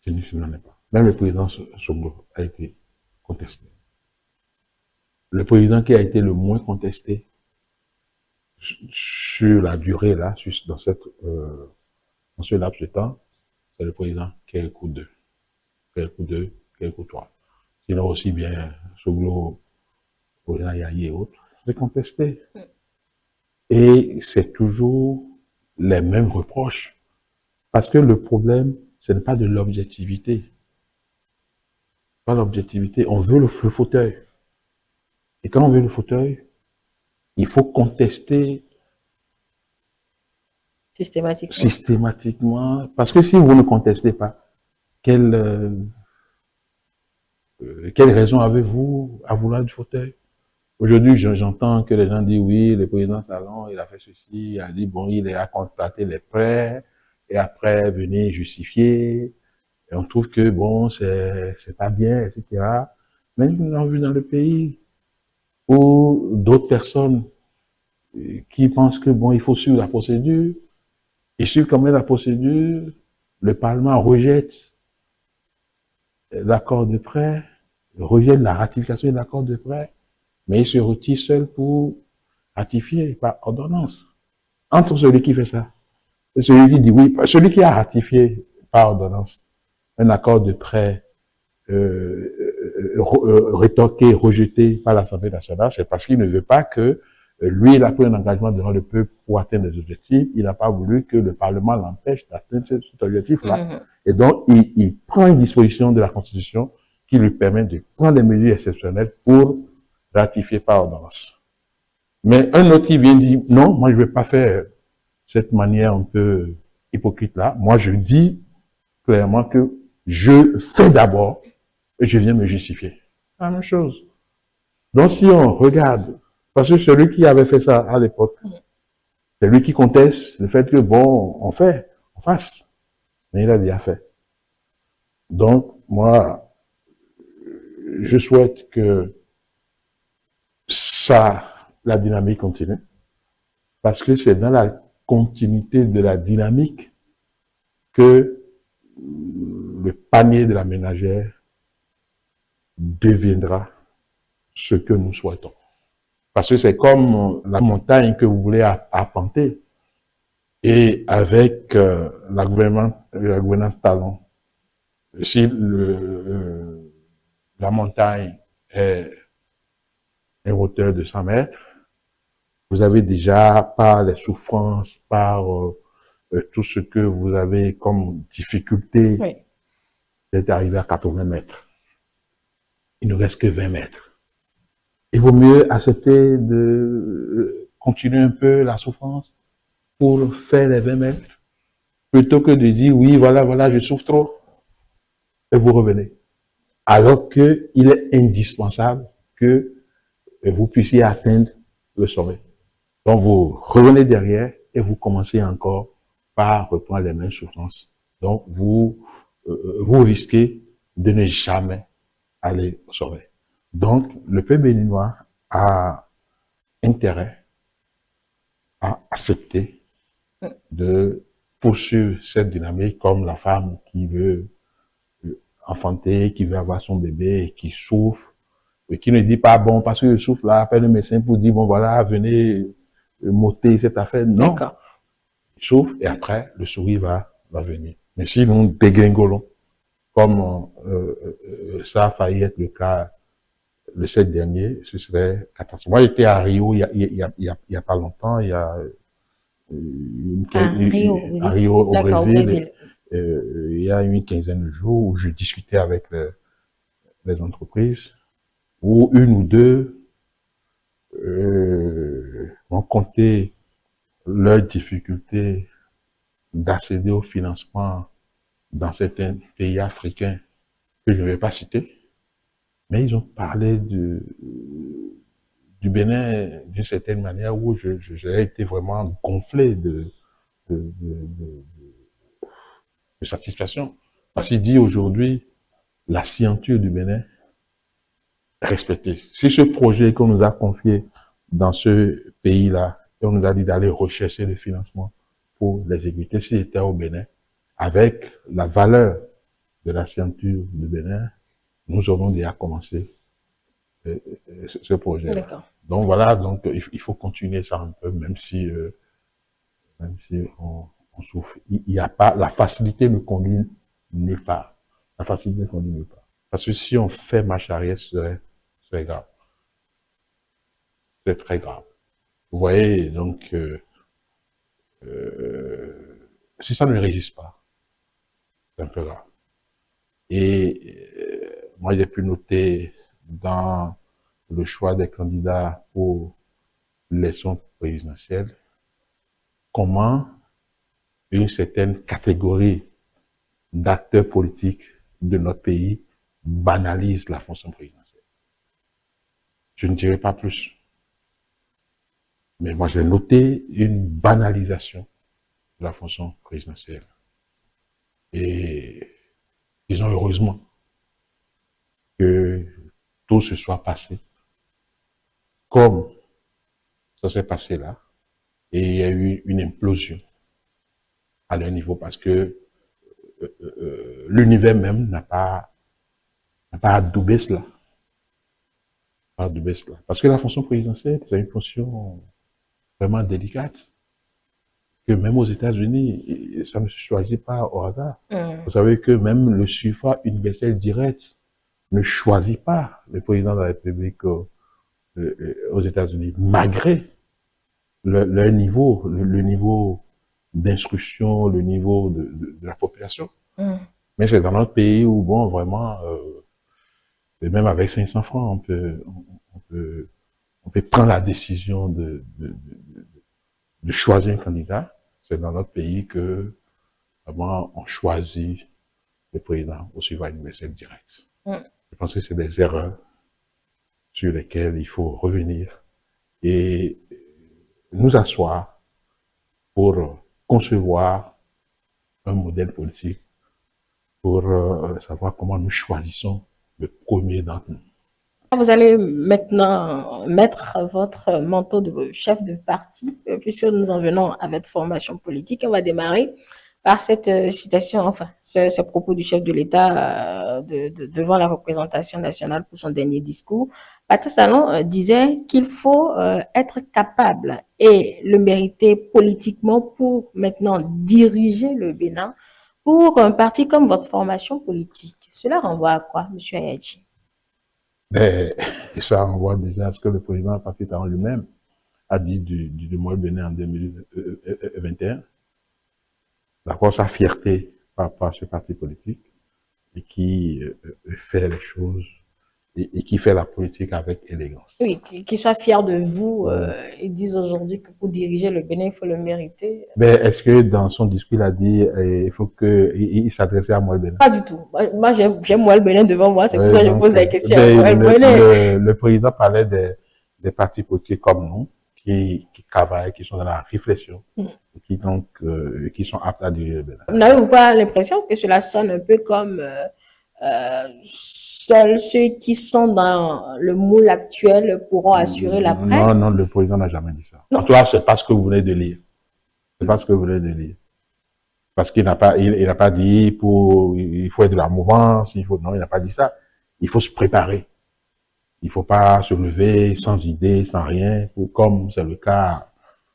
S2: Je n'en ai pas. Même le président Sonko a été contesté. le président qui a été le moins contesté sur la durée, là, dans ce laps de temps, c'est le président Kérékou II. Kérékou II, Kérékou III. Sinon aussi bien Soglo, président Yahi et autres, c'est contesté. Et c'est toujours les mêmes reproches. Parce que le problème, ce n'est pas de l'objectivité. Pas l'objectivité, on veut le fauteuil. Et quand on veut le fauteuil, il faut contester systématiquement. Parce que si vous ne contestez pas, quelle raison avez-vous à vouloir du fauteuil? Aujourd'hui, j'entends que les gens disent oui, le président Talon, il a fait ceci, il a dit bon, il a constaté les prêts, et après venir justifier, et on trouve que bon, c'est pas bien, etc. Mais nous l'avons vu dans le pays où d'autres personnes qui pensent que bon, il faut suivre la procédure, et suivre quand même la procédure, le Parlement rejette l'accord de prêt, rejette la ratification de l'accord de prêt, mais il se retire seul pour ratifier par ordonnance. Entre celui qui fait ça et celui qui dit oui, celui qui a ratifié par ordonnance un accord de prêt rétorqué, rejeté par l'Assemblée nationale, c'est parce qu'il ne veut pas que lui, il a pris un engagement devant le peuple pour atteindre des objectifs. Il n'a pas voulu que le Parlement l'empêche d'atteindre cet objectif-là. Et donc, il prend une disposition de la Constitution qui lui permet de prendre des mesures exceptionnelles pour ratifier par ordonnance. Mais un autre qui vient dire, non, moi je ne vais pas faire cette manière un peu hypocrite-là. Moi je dis clairement que je fais d'abord et je viens me justifier. La même chose. Donc si on regarde, parce que celui qui avait fait ça à l'époque, c'est lui qui conteste le fait que bon, on fasse. Mais il a déjà fait. Donc, moi, je souhaite que la dynamique continue. Parce que c'est dans la continuité de la dynamique que le panier de la ménagère deviendra ce que nous souhaitons. Parce que c'est comme la montagne que vous voulez arpenter. Et avec la gouvernance Talon, si la montagne est une hauteur de 100 mètres, vous avez déjà, par les souffrances, par tout ce que vous avez comme difficulté, oui, d'être arrivé à 80 mètres. Il ne reste que 20 mètres. Il vaut mieux accepter de continuer un peu la souffrance pour faire les 20 mètres, plutôt que de dire, oui, voilà, je souffre trop, et vous revenez. Alors qu'il est indispensable que vous puissiez atteindre le sommet. Donc vous revenez derrière et vous commencez encore par reprendre les mêmes souffrances. Donc vous risquez de ne jamais aller au sommet. Donc le peuple béninois a intérêt à accepter de poursuivre cette dynamique comme la femme qui veut enfanter, qui veut avoir son bébé et qui souffre, et qui ne dit pas, bon, parce que je souffre là, appelle le médecin pour dire, bon voilà, venez m'ôter cette affaire. Non. Il souffre et après, le sourire va venir. Mais si nous dégringolons, comme ça a failli être le cas le 7 dernier, ce serait catastrophique. Moi, j'étais à Rio il y a pas longtemps, il y a à Rio au Brésil. Il y a une quinzaine de jours où je discutais avec les entreprises, où une ou deux ont compté leurs difficultés d'accéder au financement dans certains pays africains que je ne vais pas citer, mais ils ont parlé du Bénin d'une certaine manière où j'ai été vraiment gonflé de satisfaction. Parce qu'il dit aujourd'hui, la signature du Bénin est respectée. Si ce projet qu'on nous a confié dans ce pays-là, et on nous a dit d'aller rechercher le financement pour les exécuter, s'il était au Bénin, avec la valeur de la signature du Bénin, nous aurons déjà commencé ce projet-là.
S1: D'accord.
S2: Donc voilà, donc il faut continuer ça un peu, même si on souffre. Il y a pas, la facilité ne conduit nulle part. La facilité ne conduit nulle part. Parce que si on fait marche arrière, c'est grave. C'est très grave. Vous voyez, donc, si ça ne résiste pas, c'est un peu grave. Et moi, j'ai pu noter dans le choix des candidats pour l'élection présidentielle comment une certaine catégorie d'acteurs politiques de notre pays banalise la fonction présidentielle. Je ne dirai pas plus. Mais moi, j'ai noté une banalisation de la fonction présidentielle. Et disons heureusement que tout se soit passé comme ça s'est passé là. Et il y a eu une implosion à leur niveau parce que l'univers même n'a pas adoubé cela. Pas adoubé cela. Parce que la fonction présidentielle, c'est une fonction vraiment délicate. Que même aux États-Unis, ça ne se choisit pas au hasard. Vous savez que même le suffrage universel direct ne choisit pas le président de la République aux États-Unis, malgré leur niveau, le niveau d'instruction, le niveau de la population. Mais c'est dans notre pays où, bon, vraiment, et même avec 500 francs, on peut prendre la décision de choisir un candidat. C'est dans notre pays que, vraiment, on choisit le président au suffrage universel direct. Je pense que c'est des erreurs sur lesquelles il faut revenir et nous asseoir pour concevoir un modèle politique, pour savoir comment nous choisissons le premier d'entre nous.
S1: Vous allez maintenant mettre votre manteau de chef de parti, puisque nous en venons à votre formation politique. On va démarrer par cette citation, enfin, ce propos du chef de l'État devant la représentation nationale pour son dernier discours. Patrice Talon disait qu'il faut être capable et le mériter politiquement pour maintenant diriger le Bénin pour un parti comme votre formation politique. Cela renvoie à quoi, M. Ayadji?
S2: Mais ça renvoie déjà à ce que le président Patrice Talon lui-même a dit du mois Bénin en 2021. D'accord, sa fierté par rapport à ce parti politique et qui fait les choses et qui fait la politique avec élégance.
S1: Oui, qu'ils soient fiers de vous. Ils disent aujourd'hui que pour diriger le Bénin, il faut le mériter.
S2: Mais est-ce que dans son discours, il a dit il faut qu'il s'adressait à Moël Bénin?
S1: Pas du tout. Moi, j'ai Moël Bénin devant moi, c'est pour ça que je pose la question à
S2: Moël Bénin. Le président parlait des partis politiques comme nous, qui travaillent, qui sont dans la réflexion, qui donc qui sont aptes à diriger le Bénin.
S1: N'avez-vous pas l'impression que cela sonne un peu comme seuls ceux qui sont dans le moule actuel pourront assurer l'après?
S2: Non, non, le président n'a jamais dit ça. En tout cas, c'est pas ce que vous venez de lire. C'est pas ce que vous venez de lire. Parce qu'il n'a pas, il n'a pas dit il faut être de la mouvance, non, il n'a pas dit ça. Il faut se préparer. Il faut pas se lever sans idée, sans rien, comme c'est le cas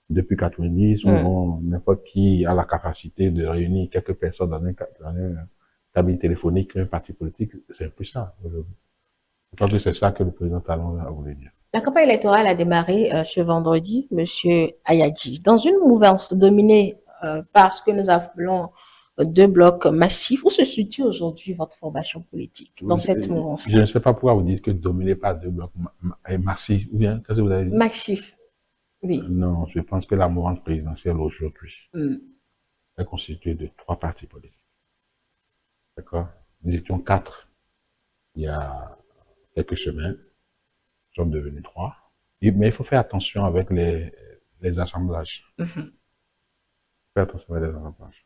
S2: depuis 90, où n'importe qui a la capacité de réunir quelques personnes dans un cabine téléphonique, un parti politique, c'est plus ça. Je pense que c'est ça que le président Talon a voulu dire.
S1: La campagne électorale a démarré ce vendredi, Monsieur Ayadji, dans une mouvance dominée par ce que nous appelons deux blocs massifs. Où se situe aujourd'hui votre formation politique dans cette mouvance?
S2: Je ne sais pas pourquoi vous dites que dominé par deux blocs massifs, ou bien, qu'est-ce que vous avez dit?
S1: Massif, oui.
S2: Non, je pense que la mouvance présidentielle aujourd'hui est constituée de 3 partis politiques. D'accord? Nous étions 4 il y a quelques semaines. Nous sommes devenus 3. Mais il faut faire attention avec les assemblages. Faire attention avec les assemblages.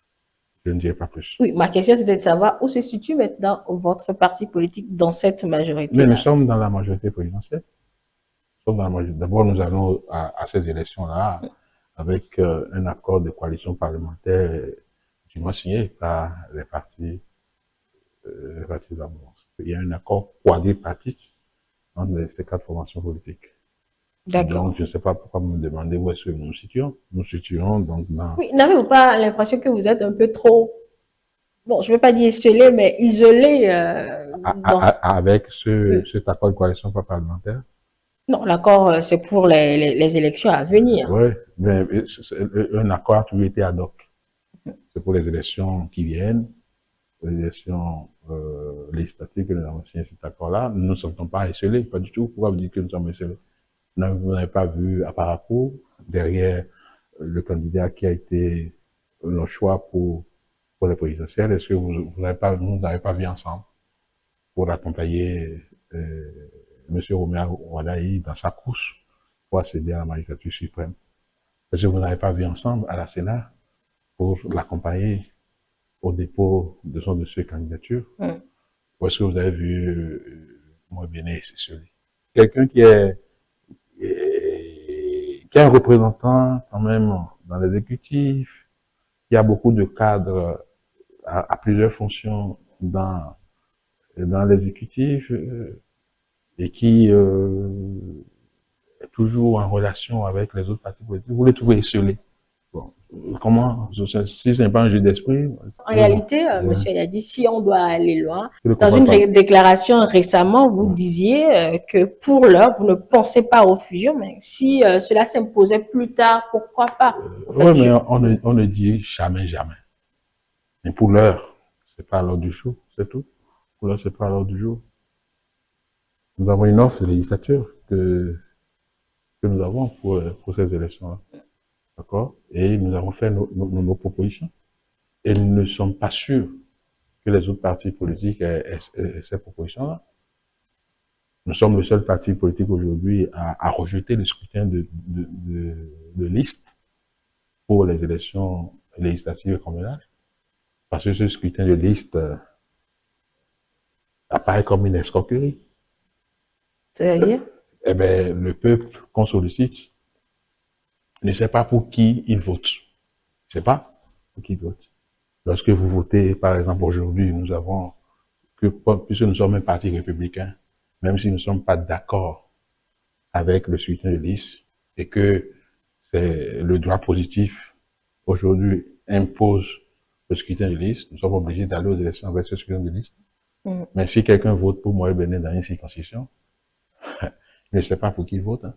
S2: Je ne dirai pas plus.
S1: Oui, ma question c'était de savoir où se situe maintenant votre parti politique dans cette majorité.
S2: Mais nous sommes dans la majorité présidentielle. D'abord, nous allons à ces élections-là avec un accord de coalition parlementaire du moins signé par les partis de la mouvance. Il y a un accord quadripartite entre ces 4 formations politiques.
S1: D'accord.
S2: Donc, je ne sais pas pourquoi vous me demandez où est-ce que nous nous situons. Nous nous situons donc dans...
S1: Oui, n'avez-vous pas l'impression que vous êtes un peu trop, bon, je ne veux pas dire isolé, mais isolé dans...
S2: Avec cet accord de coalition pas parlementaire.
S1: Non, l'accord, c'est pour les élections à venir.
S2: Oui, mais un accord a toujours été ad hoc. C'est pour les élections qui viennent, les élections législatives que nous avons signé cet accord-là. Nous ne sommes pas isolés, pas du tout. Pourquoi vous dites que nous sommes isolés? Vous n'avez pas vu à Parakou, derrière le candidat qui a été le choix pour les présidentielles, est-ce que vous n'avez pas vu ensemble pour accompagner M. Roméa Wadaï dans sa course pour accéder à la magistrature suprême? Est-ce que vous n'avez pas vu ensemble à la Sénat pour l'accompagner au dépôt de son dossier de candidature? Ou est-ce que vous avez vu moi Béné, c'est celui? Quelqu'un qui est un représentant quand même dans l'exécutif, qui a beaucoup de cadres à plusieurs fonctions dans l'exécutif et qui est toujours en relation avec les autres partis politiques. Vous les trouvez isolés. Bon, comment, si ce n'est pas un jeu d'esprit.
S1: En réalité, Monsieur Yadi, si on doit aller loin, dans une déclaration récemment, vous disiez que pour l'heure, vous ne pensez pas aux fusions, mais si cela s'imposait plus tard, pourquoi pas?
S2: Oui, mais on ne dit jamais, jamais. Mais pour l'heure, c'est pas à l'ordre du jour, c'est tout. Pour l'heure, c'est pas à l'ordre du jour. Nous avons une offre de législature que nous avons pour ces élections-là. D'accord? Et nous avons fait nos propositions. Et nous ne sommes pas sûrs que les autres partis politiques aient ces propositions-là. Nous sommes le seul parti politique aujourd'hui à rejeter le scrutin de liste pour les élections législatives et communales. Parce que ce scrutin de liste apparaît comme une escroquerie.
S1: C'est-à-dire?
S2: Eh bien, le peuple qu'on sollicite ne sait pas pour qui il vote. Je ne sais pas pour qui il vote. Lorsque vous votez, par exemple, aujourd'hui, nous avons, puisque nous sommes un parti républicain, même si nous ne sommes pas d'accord avec le scrutin de liste, et que c'est le droit positif, aujourd'hui, impose le scrutin de liste, nous sommes obligés d'aller aux élections avec ce scrutin de liste. Mais si quelqu'un vote pour Moïse Bénin dans une circonscription, je ne sais pas pour qui il vote. Hein.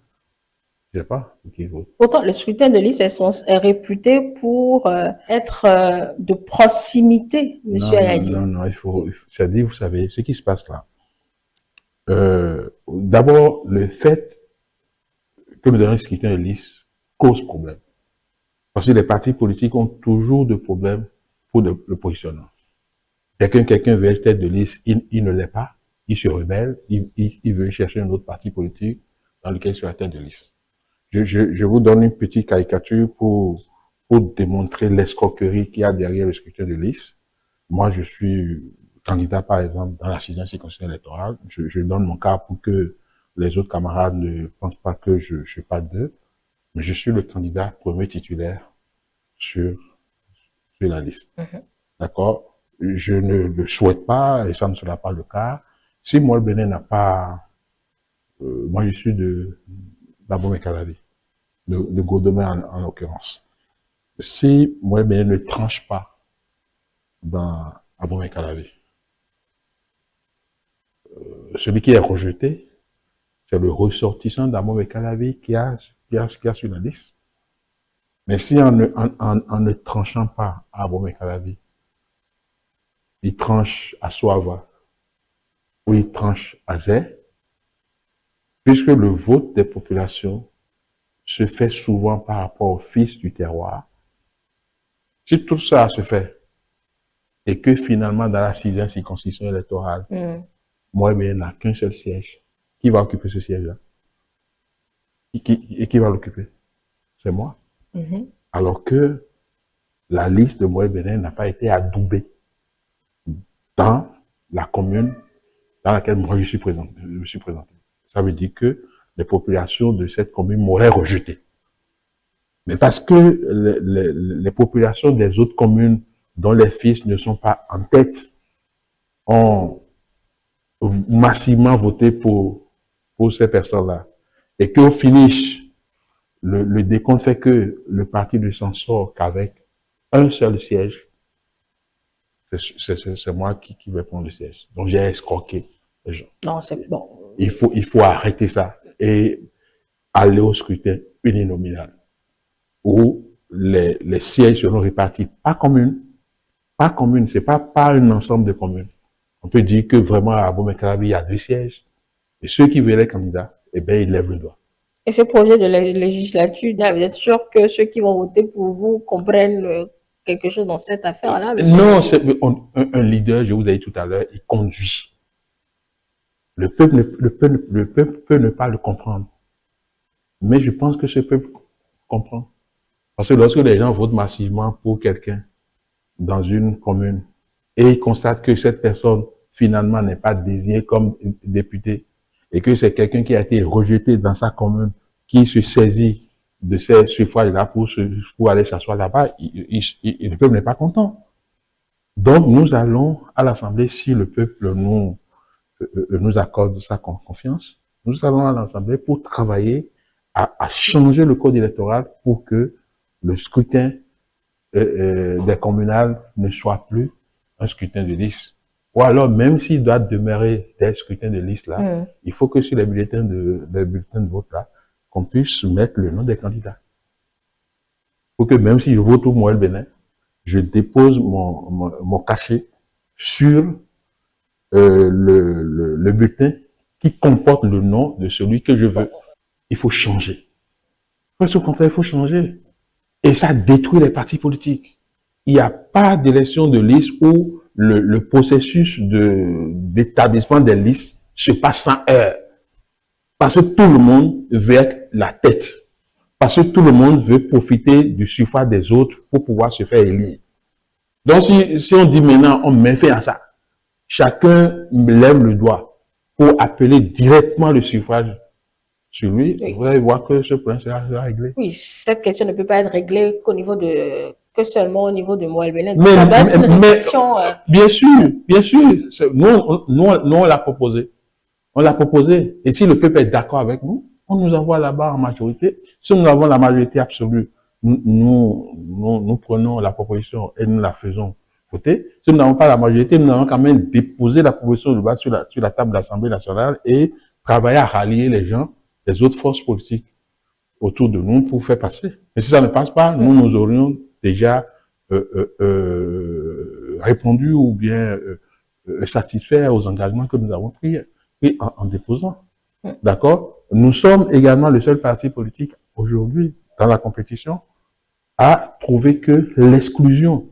S2: Je ne sais pas pour qui il vote.
S1: Pourtant, le scrutin de liste est réputé pour être de proximité, Monsieur Ayadi.
S2: Non, il faut c'est-à-dire, vous savez, ce qui se passe là. D'abord, le fait que nous avons un scrutin de liste cause problème. Parce que les partis politiques ont toujours de problèmes pour le positionnement. Quelqu'un veut être tête de liste, il ne l'est pas, il se rebelle, il veut chercher un autre parti politique dans lequel il sera tête de liste. Je vous donne une petite caricature pour démontrer l'escroquerie qu'il y a derrière le scrutin de liste. Moi, je suis candidat, par exemple, dans la 6e circonscription électorale. Je donne mon cas pour que les autres camarades ne pensent pas que je parle d'eux. Mais je suis le candidat premier titulaire sur la liste. D'accord? Je ne le souhaite pas, et ça ne sera pas le cas. Si moi, le Bénin n'a pas... moi, je suis d'Abomey-Calavi, de Godemain en l'occurrence. Si moi, le Bénin ne tranche pas dans Abomey-Calavi, celui qui est rejeté, c'est le ressortissant d'Abomey-Calavi qui a sur la liste. Mais si en ne tranchant pas à Abomey-Calavi, il tranche à Soava ou il tranche à Zé, puisque le vote des populations se fait souvent par rapport au fils du terroir. Si tout ça se fait, et que finalement dans la 6e circonscription électorale, moi, il n'y a qu'un seul siège, qui va occuper ce siège-là? Et qui va l'occuper? C'est moi. Alors que la liste de Moïse Bénin n'a pas été adoubée dans la commune dans laquelle moi je suis présenté. Ça veut dire que les populations de cette commune m'auraient rejeté. Mais parce que les populations des autres communes dont les fils ne sont pas en tête ont massivement voté pour pour ces personnes-là, et qu'au finish, le décompte fait que le parti ne s'en sort qu'avec un seul siège, c'est moi qui vais prendre le siège. Donc j'ai escroqué les gens.
S1: Non, c'est bon.
S2: Il faut arrêter ça et aller au scrutin uninominal où les sièges seront répartis par commune. Par commune, c'est pas un ensemble de communes. On peut dire que vraiment à Abomey-Calavi, il y a 2 sièges. Et ceux qui veulent être candidats, eh bien, ils lèvent le doigt.
S1: Et ce projet de législature, vous êtes sûr que ceux qui vont voter pour vous comprennent quelque chose dans cette affaire-là?
S2: Non, un leader, je vous ai dit tout à l'heure, il conduit. Le peuple peut ne pas le comprendre. Mais je pense que ce peuple comprend. Parce que lorsque les gens votent massivement pour quelqu'un dans une commune et ils constatent que cette personne finalement n'est pas désignée comme député et que c'est quelqu'un qui a été rejeté dans sa commune qui se saisit de ces suffrages-là pour aller s'asseoir là-bas, le peuple n'est pas content. Donc nous allons à l'Assemblée, si le peuple nous accorde sa confiance, nous allons à l'Assemblée pour travailler à changer le code électoral pour que le scrutin des communales ne soit plus un scrutin de liste. Ou alors, même s'il doit demeurer des scrutins de liste là, il faut que sur les bulletins de vote là, qu'on puisse mettre le nom des candidats. Pour que même si je vote pour Moël Bénin, je dépose mon cachet sur le bulletin qui comporte le nom de celui que je veux. Il faut changer. Parce qu'au contraire, il faut changer. Et ça détruit les partis politiques. Il n'y a pas d'élection de liste où le processus d'établissement des listes se passe en heure. Parce que tout le monde veut être la tête. Parce que tout le monde veut profiter du suffrage des autres pour pouvoir se faire élire. Donc, si on dit maintenant, on met fin à ça, chacun lève le doigt pour appeler directement le suffrage sur lui, oui. Vous allez voir que ce problème sera réglé.
S1: Oui, cette question ne peut pas être réglée que seulement au niveau de Moël Bénin.
S2: Bien sûr. Nous, on l'a proposé. On l'a proposé. Et si le peuple est d'accord avec nous, on nous envoie là-bas en majorité. Si nous avons la majorité absolue, nous prenons la proposition et nous la faisons voter. Si nous n'avons pas la majorité, nous avons quand même déposé la proposition de base sur la table de l'Assemblée nationale et travailler à rallier les gens, les autres forces politiques autour de nous pour faire passer. Mais si ça ne passe pas, nous aurions déjà répondu ou bien satisfait aux engagements que nous avons pris en déposant. D'accord? Nous sommes également le seul parti politique aujourd'hui dans la compétition à trouver que l'exclusion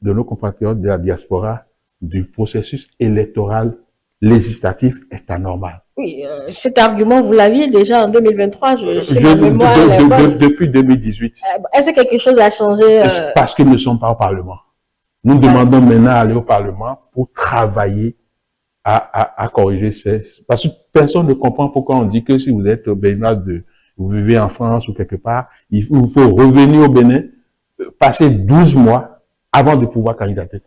S2: de nos compatriotes de la diaspora du processus électoral législatif est anormal.
S1: Oui, cet argument, vous l'aviez déjà en 2023, ma mémoire
S2: depuis 2018.
S1: Est-ce que quelque chose a changé?
S2: Parce qu'ils ne sont pas au Parlement. Nous demandons maintenant à aller au Parlement pour travailler à corriger parce que personne ne comprend pourquoi on dit que si vous êtes au Bénin, vous vivez en France ou quelque part, il faut revenir au Bénin, passer 12 mois avant de pouvoir candidater.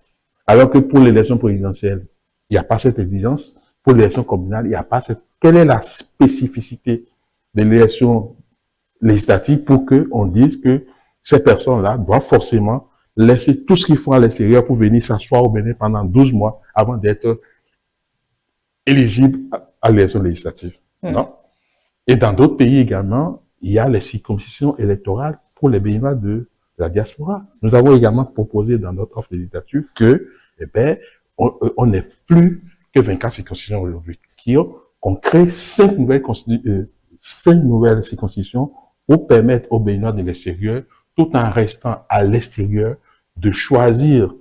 S2: Alors que pour l'élection présidentielle, il n'y a pas cette exigence. Pour l'élection communale, il n'y a pas cette... Quelle est la spécificité de l'élection législative pour qu'on dise que ces personnes-là doivent forcément laisser tout ce qu'ils font à l'extérieur pour venir s'asseoir au Bénin pendant 12 mois avant d'être éligibles à l'élection législative. Non? Et dans d'autres pays également, il y a les circonscriptions électorales pour les Béninois de la diaspora. Nous avons également proposé dans notre offre de législature que, on n'est plus que 24 circonscriptions aujourd'hui, qu'on crée 5 nouvelles circonscriptions pour permettre aux Béninois de l'extérieur, tout en restant à l'extérieur, de choisir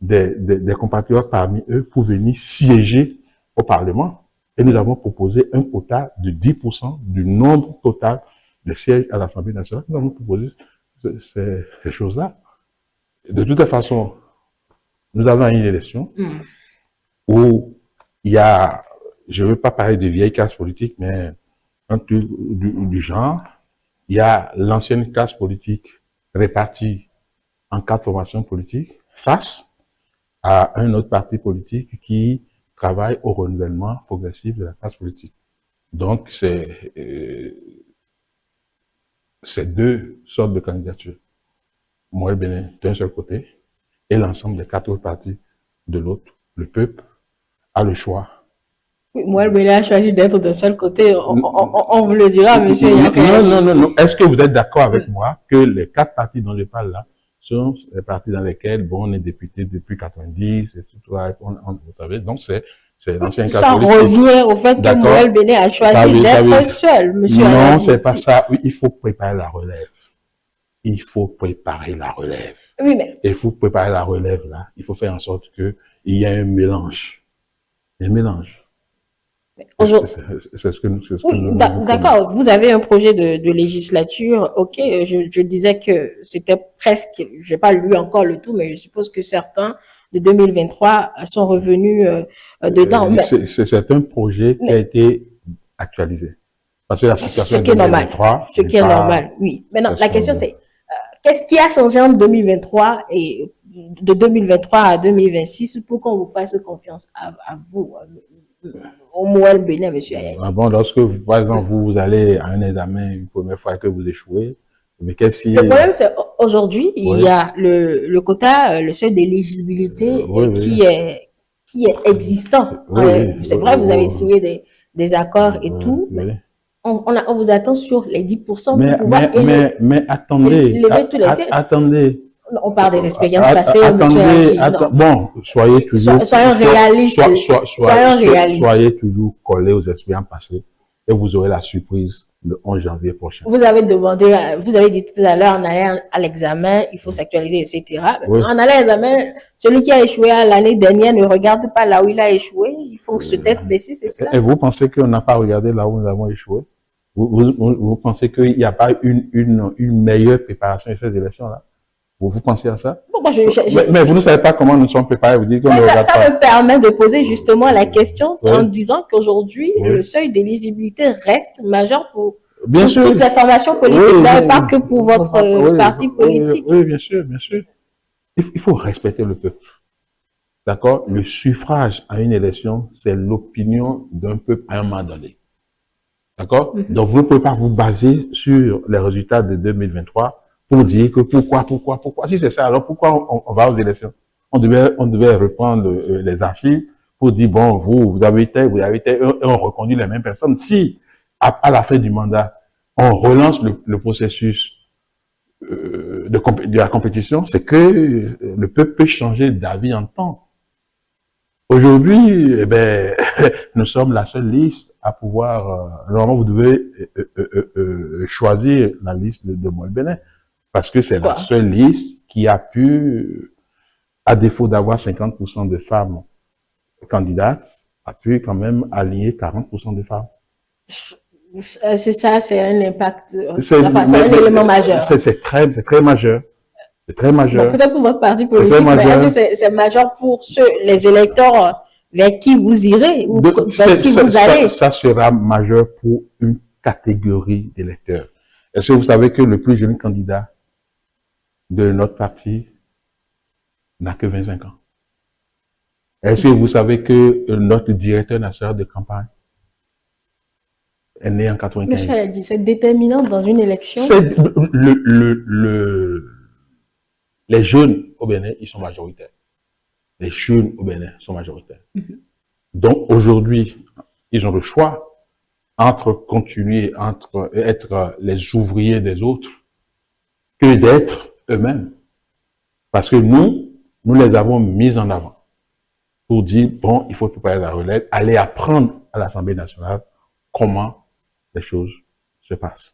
S2: des compatriotes parmi eux pour venir siéger au Parlement. Et nous avons proposé un quota de 10% du nombre total de sièges à l'Assemblée nationale. Nous avons proposé ces choses-là. De toute façon, nous avons une élection où il y a, je ne veux pas parler de vieille classe politique, mais un truc du genre, il y a l'ancienne classe politique répartie en 4 formations politiques face à un autre parti politique qui travaille au renouvellement progressif de la classe politique. Donc, c'est deux sortes de candidatures. Moi, le Bénin, d'un seul côté, et l'ensemble des quatre autres partis de l'autre. Le peuple a le choix.
S1: Oui, moi, le Bénin a choisi d'être d'un seul côté. On vous le dira, monsieur
S2: Yaka. Non. Est-ce que vous êtes d'accord avec moi que les quatre partis dont je parle là sont les partis dans lesquels, bon, on est député depuis 90, et tout, vous savez, donc c'est l'ancien catholique.
S1: Ça revient au fait que Moël Bénin a choisi d'être seul, monsieur.
S2: Non, c'est pas ça. Oui, il faut préparer la relève. Il faut préparer la relève.
S1: Oui, mais...
S2: Et il faut préparer la relève, là. Il faut faire en sorte qu'il y ait un mélange. Un mélange. C'est ce que nous...
S1: Oui, d'accord. Vous avez un projet de législature. OK, je disais que c'était presque... Je n'ai pas lu encore le tout, mais je suppose que certains de 2023 sont revenus dedans.
S2: C'est un projet qui a été actualisé. Parce que la situation
S1: de 2023... Ce qui est normal, oui. Maintenant, la question c'est... Qu'est-ce qui a changé en 2023 et de 2023 à 2026 pour qu'on vous fasse confiance à vous, au Moël Bénin, monsieur Ayadi?
S2: Ah bon, lorsque, par exemple, vous allez à un examen une première fois que vous échouez, mais qu'est-ce qui...
S1: Le problème, c'est aujourd'hui, il y a le quota, le seuil d'éligibilité qui est existant. C'est vrai, vous avez signé des accords et tout, mais on vous attend sur les 10% pour pouvoir
S2: mais attendez,
S1: tous les sièges.
S2: Attendez.
S1: On parle des expériences passées.
S2: Bon, soyez toujours...
S1: Soyons réalistes.
S2: Soyez toujours collés aux expériences passées et vous aurez la surprise le 11 janvier prochain.
S1: Vous avez dit tout à l'heure, en allant à l'examen, il faut s'actualiser, etc. Oui. En allant à l'examen, celui qui a échoué l'année dernière ne regarde pas là où il a échoué. Il faut se tête baissée, c'est ça.
S2: Et vous pensez qu'on n'a pas regardé là où nous avons échoué? Vous pensez qu'il n'y a pas une meilleure préparation de ces élections-là? Vous pensez à ça?
S1: Bon, moi,
S2: mais vous ne savez pas comment nous sommes préparés. Vous dites que
S1: ça me permet de poser justement la question en disant qu'aujourd'hui, le seuil d'éligibilité reste majeur pour toutes les formations politiques, pas que pour votre parti politique.
S2: Oui, bien sûr, bien sûr. Il faut respecter le peuple. D'accord? Le suffrage à une élection, c'est l'opinion d'un peuple à un moment donné. D'accord? Donc, vous ne pouvez pas vous baser sur les résultats de 2023 pour dire que pourquoi. Si c'est ça, alors pourquoi on va aux élections? On devait reprendre les archives pour dire, bon, vous avez été, et on reconduit les mêmes personnes. Si, à la fin du mandat, on relance le processus de la compétition, c'est que le peuple peut changer d'avis en temps. Aujourd'hui, nous sommes la seule liste à pouvoir... normalement, vous devez choisir la liste de Moël Bénin. Parce que c'est la seule liste qui a pu, à défaut d'avoir 50% de femmes candidates, a pu quand même aligner 40% de femmes.
S1: Ça, c'est un impact, c'est un élément majeur.
S2: C'est très majeur. C'est très majeur.
S1: Peut-être pour votre parti politique, mais est-ce que c'est majeur pour les électeurs vers qui vous irez ou vers qui vous allez?
S2: Ça sera majeur pour une catégorie d'électeurs. Est-ce que vous savez que le plus jeune candidat de notre parti n'a que 25 ans? Est-ce que vous savez que notre directeur national de campagne est né en 95?
S1: Monsieur a dit, c'est déterminant dans une élection.
S2: Les jeunes au Bénin, ils sont majoritaires. Les jeunes au Bénin sont majoritaires. Donc aujourd'hui, ils ont le choix entre continuer, être les ouvriers des autres, que d'être eux-mêmes. Parce que nous les avons mis en avant pour dire, bon, il faut préparer la relève, aller apprendre à l'Assemblée nationale comment les choses se passent.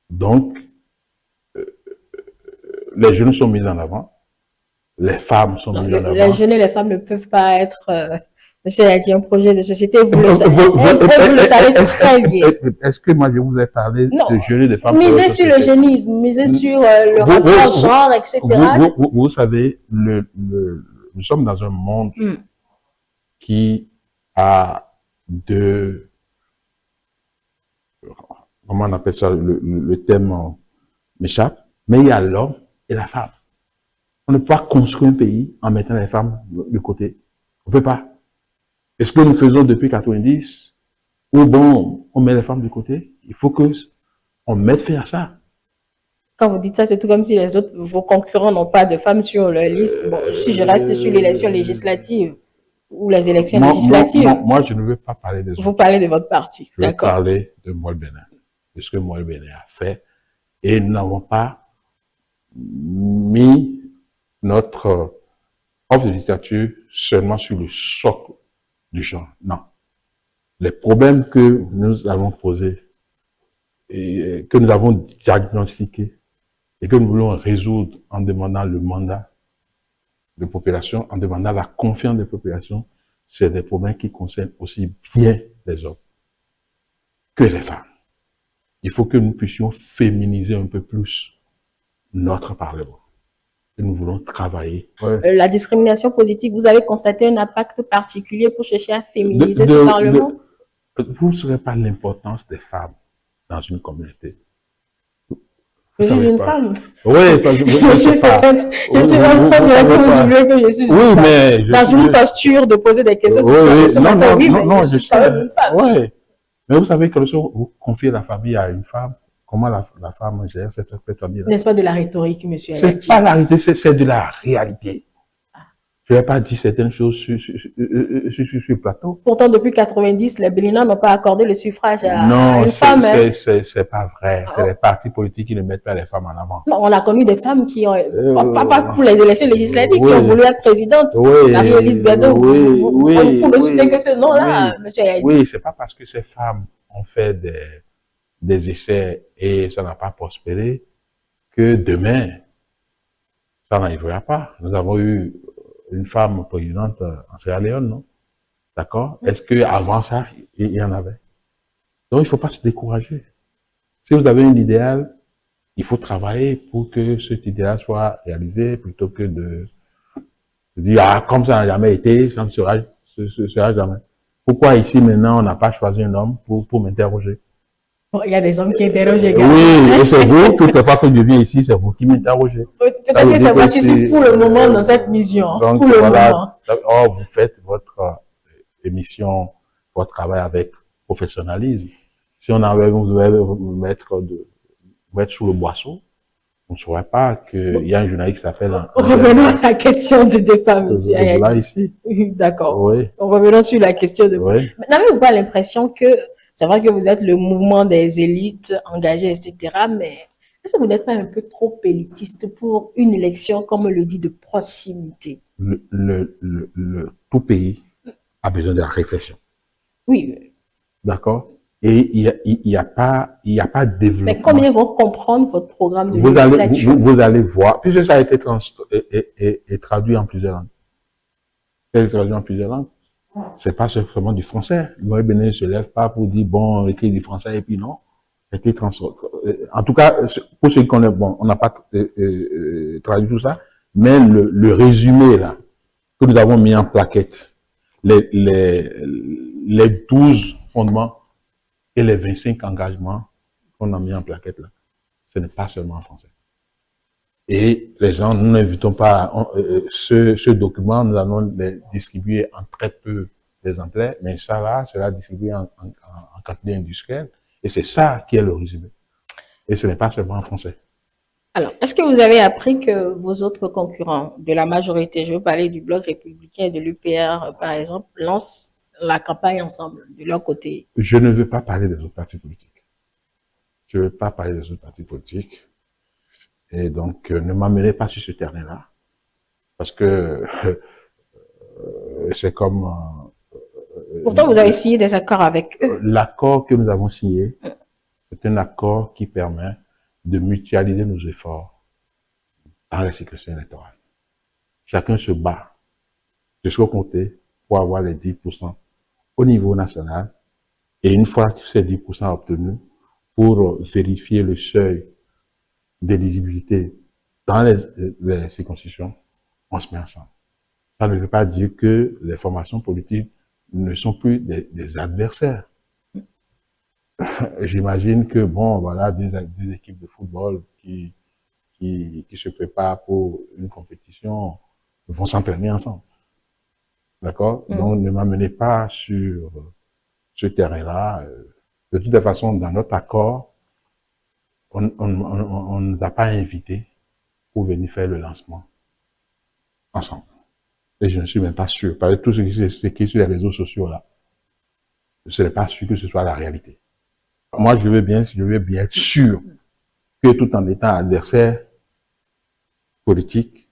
S2: Donc, les jeunes sont mis en avant, les femmes sont mises en avant.
S1: Les jeunes et les femmes ne peuvent pas être... Monsieur a dit un projet de société, vous le savez très bien.
S2: Est-ce que moi je vous ai parlé de jeunes et de femmes?
S1: Misez sur le jeunisme, misez sur le rapport genre, etc.
S2: Vous savez, nous sommes dans un monde qui a deux... Comment on appelle ça? Le thème m'échappe. Mais il y a l'homme et la femme. On ne peut pas construire un pays en mettant les femmes de côté. On ne peut pas. Et ce que nous faisons depuis 90, Ou bon, on met les femmes de côté. Il faut que on mette fin à ça.
S1: Quand vous dites ça, c'est tout comme si les autres, vos concurrents n'ont pas de femmes sur leur liste. Bon, si je reste sur l'élection législative ou les élections législatives,
S2: moi, je ne veux pas parler des autres.
S1: vous parlez de votre parti.
S2: Je veux parler de Moël Bénin, de ce que Moël Bénin a fait. Et nous n'avons pas mis notre offre de dictature seulement sur le socle du genre. Non. Les problèmes que nous avons posés et que nous avons diagnostiqués et que nous voulons résoudre en demandant le mandat de population, en demandant la confiance des populations, c'est des problèmes qui concernent aussi bien les hommes que les femmes. Il faut que nous puissions féminiser un peu plus notre Parlement. Et nous voulons travailler.
S1: Ouais. La discrimination positive, vous avez constaté un impact particulier pour chercher à féminiser ce Parlement?
S2: Vous ne savez pas l'importance des femmes dans une communauté.
S1: Vous êtes une femme?
S2: Oui, parce que
S1: je suis peut-être, je suis un peu que je suis une femme. Mais dans une posture de poser des questions sur ce matin, oui, mais je suis quand même une femme.
S2: Oui, mais vous savez que lorsque vous confiez la famille à une femme, comment la femme gère cette famille-là?
S1: N'est-ce pas de la rhétorique, monsieur?
S2: C'est pas la rhétorique, c'est de la réalité. Je n'ai pas dit certaines choses sur le plateau.
S1: Pourtant, depuis 90, les Béninois n'ont pas accordé le suffrage à une femme.
S2: Non, c'est pas vrai. C'est les partis politiques qui ne mettent pas les femmes en avant.
S1: Non, on a connu des femmes qui ont, pas pour les élections législatives, qui ont voulu être présidentes. Marie-Élise Bédot, vous ne citez que ce nom-là, monsieur Yadi.
S2: Oui, c'est pas parce que ces femmes ont fait des essais et ça n'a pas prospéré que demain, ça n'arrivera pas. Nous avons eu une femme présidente en Sierra Leone, non? D'accord? Est-ce qu'avant ça, il y en avait? Donc, il ne faut pas se décourager. Si vous avez un idéal, il faut travailler pour que cet idéal soit réalisé plutôt que de dire, ah, comme ça n'a jamais été, ça ne sera jamais. Pourquoi ici, maintenant, on n'a pas choisi un homme pour m'interroger?
S1: Bon, il y a des hommes qui interrogent également.
S2: Oui, et c'est vous, toutes les fois que je viens ici, c'est vous qui m'interrogez.
S1: Peut-être que c'est moi qui suis pour le moment dans cette mission.
S2: Donc,
S1: pour le moment.
S2: Oh, vous faites votre émission, votre travail avec professionnalisme. Si on avait, vous devez vous mettre sous le boisseau, on ne saurait pas qu'il y a un journaliste qui s'appelle...
S1: Revenons à la question des femmes, monsieur Ayadi.
S2: Là, ici.
S1: D'accord.
S2: Oui.
S1: Revenons sur la question de...
S2: Oui.
S1: N'avez-vous pas l'impression que c'est vrai que vous êtes le mouvement des élites engagées, etc., mais est-ce que vous n'êtes pas un peu trop élitiste pour une élection, comme on le dit, de proximité?
S2: Tout pays a besoin de la réflexion.
S1: Oui.
S2: D'accord? Et il y a pas de développement.
S1: Mais combien vont comprendre votre programme de législature?
S2: Vous allez voir, puisque ça a été traduit en plusieurs langues. Ça a été traduit en plusieurs langues. C'est pas seulement du français. Moël Bénin ne se lève pas pour dire, bon, on écrit du français et puis non. En tout cas, pour ceux qui connaissent, bon, on n'a pas traduit tout ça, mais le résumé, là, que nous avons mis en plaquette, les 12 fondements et les 25 engagements qu'on a mis en plaquette, là, ce n'est pas seulement en français. Et les gens, nous n'invitons pas ce document, nous allons les distribuer en très peu d'exemplaires, mais ça là, sera distribué en quantité industrielle, et c'est ça qui est le résumé. Et ce n'est pas seulement en français.
S1: Alors, est-ce que vous avez appris que vos autres concurrents de la majorité, je veux parler du Bloc républicain et de l'UPR, par exemple, lancent la campagne ensemble, de leur côté?
S2: Je ne veux pas parler des autres partis politiques. Je ne veux pas parler des autres partis politiques. Et donc, ne m'amenez pas sur ce terrain-là, parce que c'est comme...
S1: Pourtant, vous avez signé des accords avec eux.
S2: L'accord que nous avons signé, c'est un accord qui permet de mutualiser nos efforts dans la sécurité électorale. Chacun se bat de son côté pour avoir les 10% au niveau national, et une fois que ces 10% obtenus, pour vérifier le seuil d'éligibilité dans les circonscriptions, on se met ensemble. Ça ne veut pas dire que les formations politiques ne sont plus des adversaires. J'imagine que, bon, voilà, des équipes de football qui se préparent pour une compétition vont s'entraîner ensemble. D'accord? Donc, ne m'amenez pas sur ce terrain-là. De toute façon, dans notre accord, on ne nous a pas invités pour venir faire le lancement ensemble. Et je ne suis même pas sûr. Parce que tout ce qui est sur les réseaux sociaux là, je ne suis pas sûr que ce soit la réalité. Moi, je veux bien être sûr que tout en étant adversaire politique,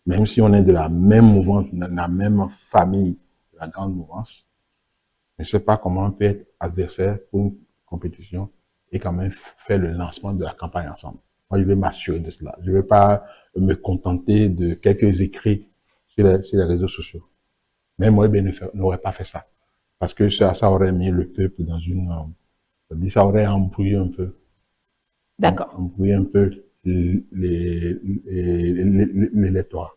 S2: même si on est de la même mouvance, de la même famille, de la grande mouvance, je ne sais pas comment on peut être adversaire pour une compétition et quand même faire le lancement de la campagne ensemble. Moi, je vais m'assurer de cela. Je ne vais pas me contenter de quelques écrits sur les réseaux sociaux. Mais moi, n'aurais pas fait ça. Parce que ça aurait mis le peuple dans ça aurait embrouillé un peu.
S1: D'accord.
S2: Embrouillé un peu l'électorat.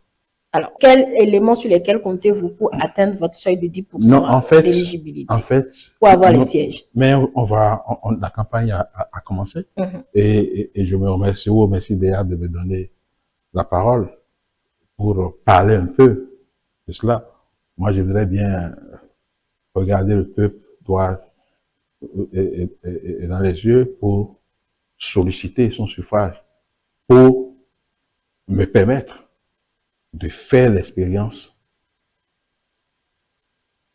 S1: Alors, quels éléments sur lesquels comptez-vous pour atteindre votre seuil de 10% d'éligibilité pour avoir les sièges?
S2: Mais la campagne a commencé et je vous remercie d'ailleurs de me donner la parole pour parler un peu de cela. Moi, je voudrais bien regarder le peuple droit et dans les yeux pour solliciter son suffrage, pour me permettre de faire l'expérience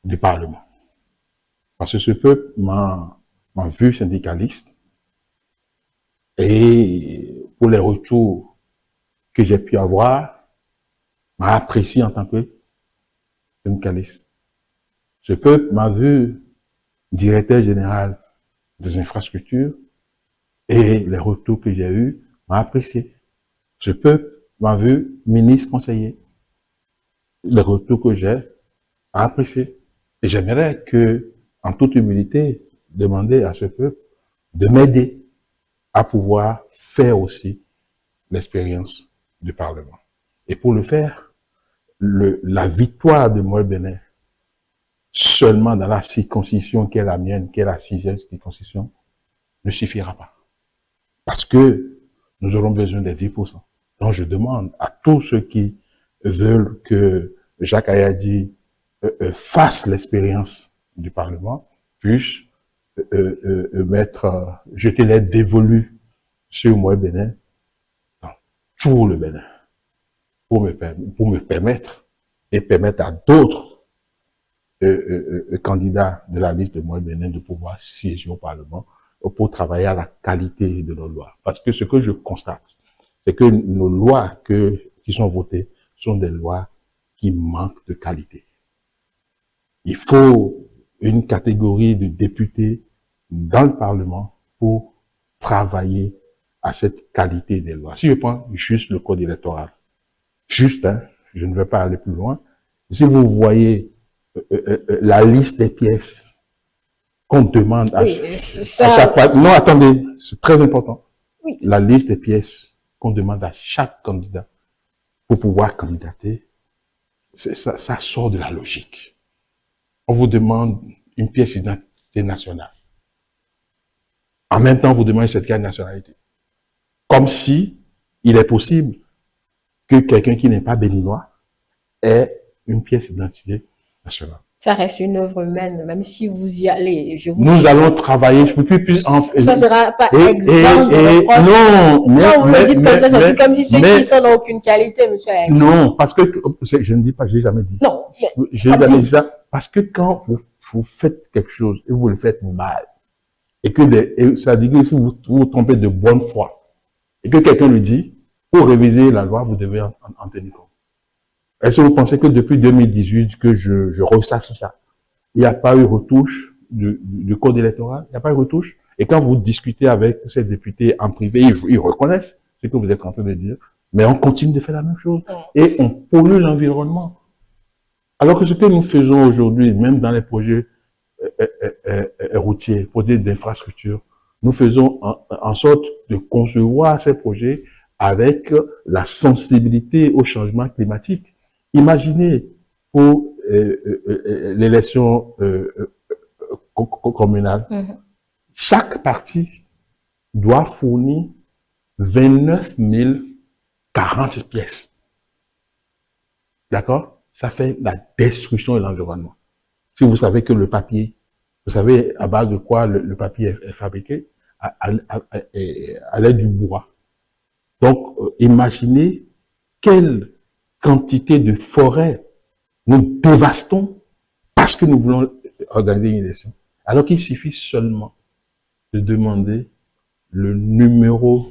S2: du Parlement. Parce que ce peuple m'a vu syndicaliste et pour les retours que j'ai pu avoir, m'a apprécié en tant que syndicaliste. Ce peuple m'a vu directeur général des infrastructures et les retours que j'ai eus m'a apprécié. Ce peuple m'a vu ministre conseiller. Les retours que j'ai m'a apprécié. Et j'aimerais que, en toute humilité, demander à ce peuple de m'aider à pouvoir faire aussi l'expérience du Parlement. Et pour le faire, la victoire de Moël Bénin, seulement dans la circonscription qui est la mienne, qui est la 6e circonscription, ne suffira pas. Parce que nous aurons besoin des 10%. Donc je demande à tous ceux qui veulent que Jacques Ayadi fasse l'expérience du Parlement, puisse jeter l'aide dévolue sur Moël Bénin, dans tout le Bénin, pour me permettre et permettre à d'autres candidats de la liste de Moël Bénin de pouvoir siéger au Parlement pour travailler à la qualité de nos lois. Parce que ce que je constate, c'est que nos lois qui sont votées sont des lois qui manquent de qualité. Il faut une catégorie de députés dans le Parlement pour travailler à cette qualité des lois. Si je prends juste le code électoral, juste, hein, je ne vais pas aller plus loin, si vous voyez la liste des pièces qu'on demande à chaque fois. Non, attendez, c'est très important. Oui. La liste des pièces qu'on demande à chaque candidat pour pouvoir candidater, ça sort de la logique. On vous demande une pièce d'identité nationale. En même temps, on vous demande un certificat de nationalité. Comme si il est possible que quelqu'un qui n'est pas béninois ait une pièce d'identité nationale.
S1: Ça reste une œuvre humaine, même si vous y allez.
S2: Nous allons travailler. Je peux plus.
S1: Ça sera pas exempt de reproche.
S2: Non,
S1: quand vous le dites comme ça, c'est comme si ceux qui sont n'ont aucune qualité, monsieur Alex.
S2: Non, parce que je ne dis pas, j'ai jamais dit.
S1: Non,
S2: j'ai jamais dit ça. Parce que quand vous faites quelque chose et vous le faites mal, et que ça dit que si vous vous trompez de bonne foi, et que quelqu'un lui dit, pour réviser la loi, vous devez en tenir compte. Est-ce que vous pensez que depuis 2018 que je ressasse ça? Il n'y a pas eu retouche du code électoral? Il n'y a pas eu retouche? Et quand vous discutez avec ces députés en privé, ils reconnaissent ce que vous êtes en train de dire. Mais on continue de faire la même chose. Et on pollue l'environnement. Alors que ce que nous faisons aujourd'hui, même dans les projets routiers, projets d'infrastructure, nous faisons en sorte de concevoir ces projets avec la sensibilité au changement climatique. Imaginez pour l'élection communale, chaque parti doit fournir 29 040 pièces. D'accord? Ça fait la destruction de l'environnement. Si vous savez que le papier Vous savez, à base de quoi le papier est fabriqué? À l'aide du bois. Donc, imaginez quelle quantité de forêt nous dévastons parce que nous voulons organiser une élection. Alors qu'il suffit seulement de demander le numéro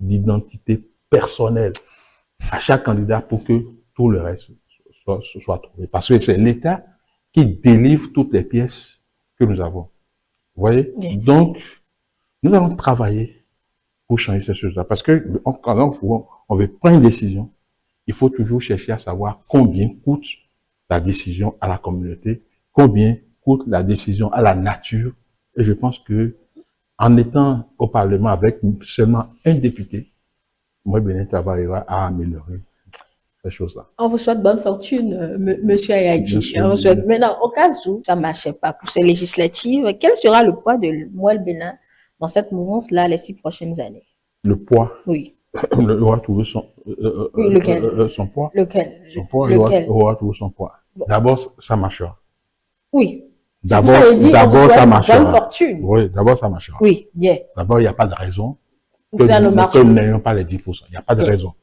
S2: d'identité personnelle à chaque candidat pour que tout le reste soit trouvé. Parce que c'est l'État qui délivre toutes les pièces que nous avons. Vous voyez? Oui. Donc, nous allons travailler pour changer ces choses-là. Parce que quand on veut prendre une décision, il faut toujours chercher à savoir combien coûte la décision à la communauté, combien coûte la décision à la nature. Et je pense que en étant au Parlement avec seulement un député, moi, Bénin travaillera à améliorer ces choses-là.
S1: On vous souhaite bonne fortune, monsieur Ayadji. On vous souhaite. Maintenant, au cas où ça ne marchait pas pour ces législatives, quel sera le poids de Moël Bénin dans cette mouvance-là les 6 prochaines années?
S2: Le poids?
S1: Oui.
S2: Il aura trouvé son,
S1: oui, lequel?
S2: Son poids.
S1: Lequel?
S2: Son poids,
S1: lequel?
S2: Il aura trouvé son poids. Bon. D'abord, ça marchera.
S1: Oui.
S2: D'abord, ça marchera.
S1: Bonne fortune.
S2: Oui, d'abord, ça marchera.
S1: Oui, bien.
S2: D'abord, il n'y a pas de raison
S1: que
S2: nous n'ayons pas les 10%. Il n'y a pas de raison.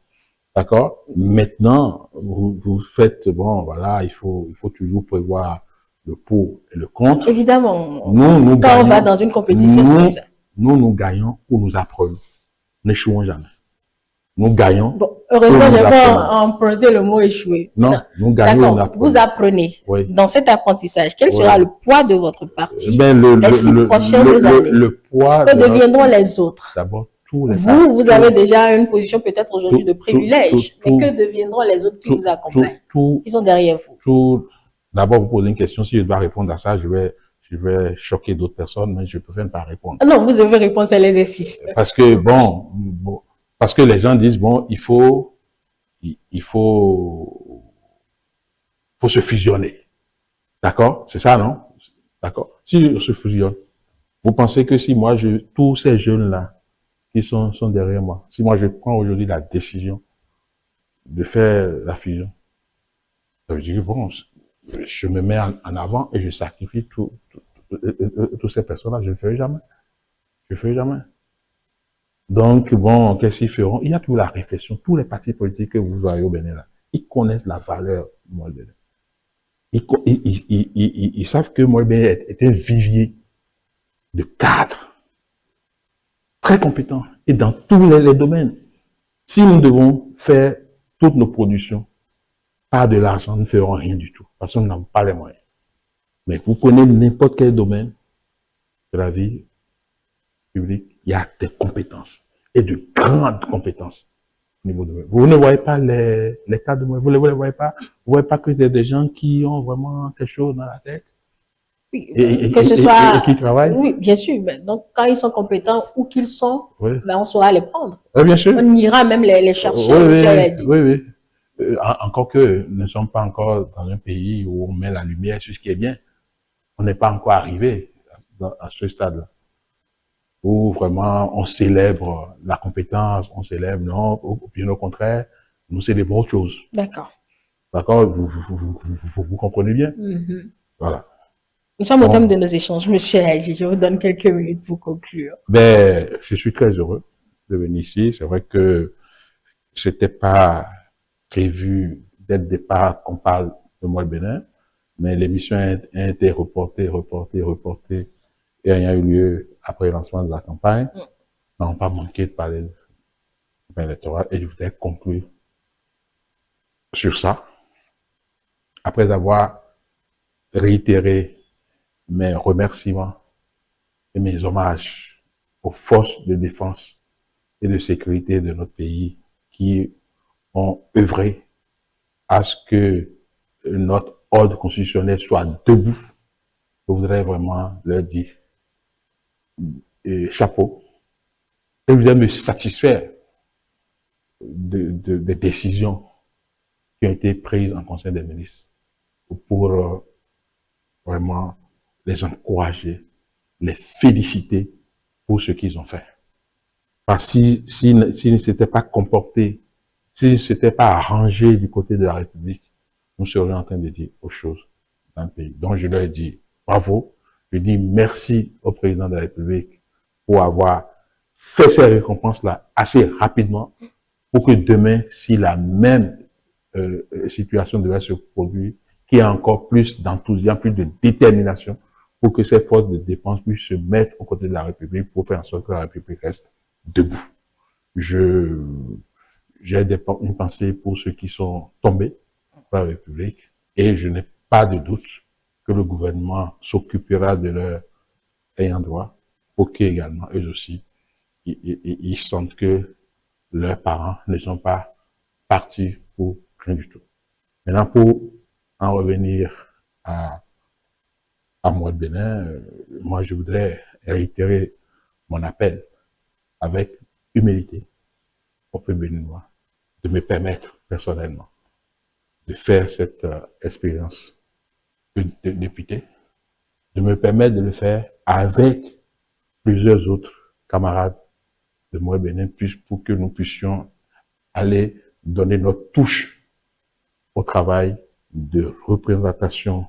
S2: D'accord? Maintenant, vous faites, bon, voilà, il faut toujours prévoir le pour et le contre.
S1: Évidemment.
S2: Nous
S1: quand
S2: gagnons,
S1: on va dans une compétition, c'est comme ça.
S2: Nous gagnons ou nous apprenons. N'échouons jamais. Nous gagnons.
S1: Bon, heureusement, j'ai pas emprunté le mot échouer.
S2: Non, nous gagnons ou nous apprenons.
S1: Vous apprenez.
S2: Oui.
S1: Dans cet apprentissage, quel sera le poids de votre parti les 6 prochaines années?
S2: Le poids.
S1: Que deviendront les autres?
S2: D'abord,
S1: vous avez déjà une position peut-être aujourd'hui de privilège, mais que deviendront les autres qui vous accompagnent, qui sont derrière vous?
S2: D'abord, vous posez une question, si je dois répondre à ça, je vais choquer d'autres personnes, mais je préfère ne pas répondre.
S1: Non, vous devez répondre, c'est l'exercice.
S2: Parce que, parce que les gens disent, bon, il faut se fusionner. D'accord? C'est ça, non? D'accord? Si on se fusionne, vous pensez que si moi, tous ces jeunes-là, qui sont derrière moi. Si moi, je prends aujourd'hui la décision de faire la fusion, ça veut dire que bon, je me mets en avant et je sacrifie toutes ces personnes-là. Je ne le ferai jamais. Je ne le ferai jamais. Donc, bon, qu'est-ce qu'ils feront? Il y a toute la réflexion. Tous les partis politiques que vous voyez au Bénin, là, ils connaissent la valeur du Moël Bénin. Ils savent que Moël Bénin est un vivier de cadres très compétents et dans tous les domaines. Si nous devons faire toutes nos productions par de l'argent, nous ne ferons rien du tout parce que nous n'avons pas les moyens. Mais vous prenez n'importe quel domaine de la vie publique, il y a des compétences et de grandes compétences au niveau de. Vous ne voyez pas les cas de moi, vous ne les voyez pas. Vous ne voyez pas que des gens qui ont vraiment quelque chose dans la tête.
S1: Oui, que ce soit,
S2: et qui travaillent.
S1: Oui, bien sûr. Donc, quand ils sont compétents, où qu'ils sont,
S2: oui.
S1: Ben, on saura les prendre.
S2: Oui, bien sûr.
S1: On ira même les chercher.
S2: Oui. Encore que nous ne sommes pas encore dans un pays où on met la lumière sur ce qui est bien. On n'est pas encore arrivé à ce stade-là. Où vraiment on célèbre la compétence, on célèbre, non, bien au contraire, nous célébrons autre chose.
S1: D'accord.
S2: D'accord, vous comprenez bien? Mm-hmm. Voilà.
S1: Nous sommes au terme de nos échanges, monsieur Ayadji. Je vous donne quelques minutes pour conclure.
S2: Ben, je suis très heureux de venir ici. C'est vrai que c'était pas prévu dès le départ qu'on parle de Moël Bénin, mais l'émission a été reportée, et elle a eu lieu après le lancement de la campagne. Nous n'avons pas manqué de parler de campagne électorale et je voudrais conclure sur ça. Après avoir réitéré mes remerciements et mes hommages aux forces de défense et de sécurité de notre pays qui ont œuvré à ce que notre ordre constitutionnel soit debout. Je voudrais vraiment leur dire chapeau. Et je voudrais me satisfaire des décisions qui ont été prises en Conseil des ministres pour vraiment les encourager, les féliciter pour ce qu'ils ont fait. Parce que s'ils ne s'étaient pas comportés, s'ils ne s'étaient pas arrangés du côté de la République, nous serions en train de dire autre chose dans le pays. Donc je leur ai dit bravo, Je dis merci au président de la République pour avoir fait ces récompenses-là assez rapidement pour que demain, si la même situation devait se produire, qu'il y ait encore plus d'enthousiasme, plus de détermination pour que ces forces de défense puissent se mettre aux côtés de la République pour faire en sorte que la République reste debout. J'ai une pensée pour ceux qui sont tombés pour la République et je n'ai pas de doute que le gouvernement s'occupera de leurs ayants droit pour qu'également, eux aussi, ils sentent que leurs parents ne sont pas partis pour rien du tout. Maintenant, pour en revenir à moi de Bénin, moi je voudrais réitérer mon appel avec humilité au peuple béninois de me permettre personnellement de faire cette expérience de député, de me permettre de le faire avec plusieurs autres camarades de moi Bénin, pour que nous puissions aller donner notre touche au travail de représentation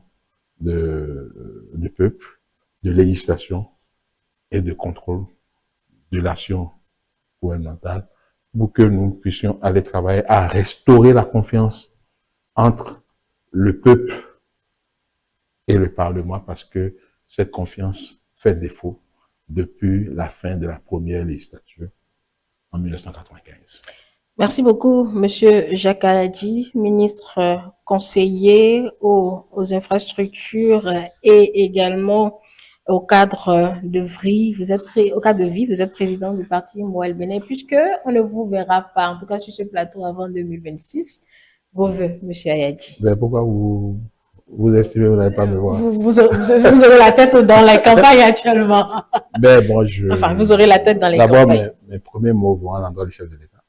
S2: de peuple, de législation et de contrôle de l'action gouvernementale, pour que nous puissions aller travailler à restaurer la confiance entre le peuple et le Parlement, parce que cette confiance fait défaut depuis la fin de la première législature en 1995.
S1: Merci beaucoup, Monsieur Jacques Ayadji, ministre conseiller aux infrastructures et également au cadre de vie. Vous êtes président du parti Moël Bénin, puisque on ne vous verra pas, en tout cas sur ce plateau, avant 2026. Vos vœux, Monsieur Ayadji.
S2: Ben pourquoi vous estimez que vous n'allez pas me voir?
S1: Vous aurez la tête dans la campagne actuellement.
S2: Ben bon,
S1: Enfin, vous aurez la tête dans les campagnes.
S2: D'abord, mes premiers mots vont à l'endroit du chef de l'État.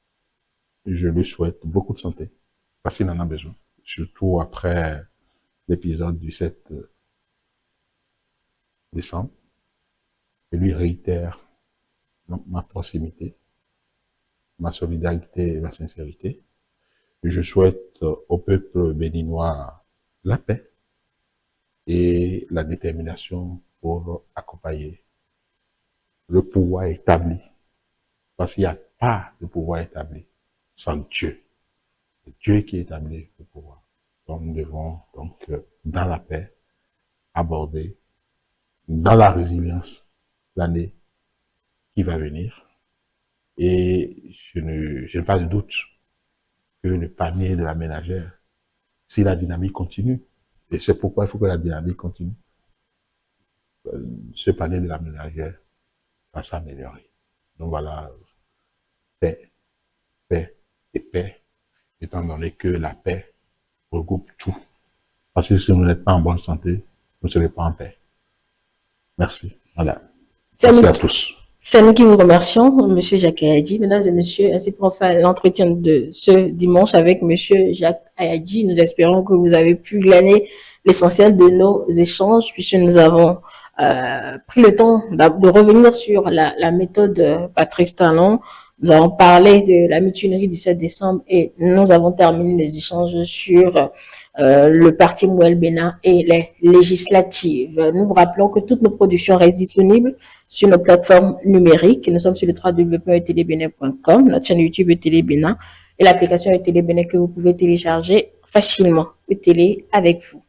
S2: Je lui souhaite beaucoup de santé, parce qu'il en a besoin, surtout après l'épisode du 7 décembre. Je lui réitère ma proximité, ma solidarité et ma sincérité. Je souhaite au peuple béninois la paix et la détermination pour accompagner le pouvoir établi. Parce qu'il n'y a pas de pouvoir établi sans Dieu. C'est Dieu qui établit le pouvoir. Donc nous devons, dans la paix, aborder, dans la résilience, l'année qui va venir. Et je n'ai pas de doute que le panier de la ménagère, si la dynamique continue, et c'est pourquoi il faut que la dynamique continue, ce panier de la ménagère va s'améliorer. Donc voilà, paix, paix et paix, étant donné que la paix regroupe tout. Parce que si vous n'êtes pas en bonne santé, vous ne serez pas en paix. Merci, madame. Merci à tous.
S1: C'est nous qui vous remercions, Monsieur Jacques Ayadji. Mesdames et messieurs, ainsi pour faire l'entretien de ce dimanche avec Monsieur Jacques Ayadji. Nous espérons que vous avez pu glaner l'essentiel de nos échanges, puisque nous avons pris le temps de revenir sur la méthode Patrice Talon. Nous avons parlé de la mutinerie du 7 décembre et nous avons terminé les échanges sur le parti Moël Bénin et les législatives. Nous vous rappelons que toutes nos productions restent disponibles sur nos plateformes numériques. Nous sommes sur le www.etelebénin.com, notre chaîne YouTube Télé Bénin et l'application Télé Bénin que vous pouvez télécharger facilement. Télé avec vous.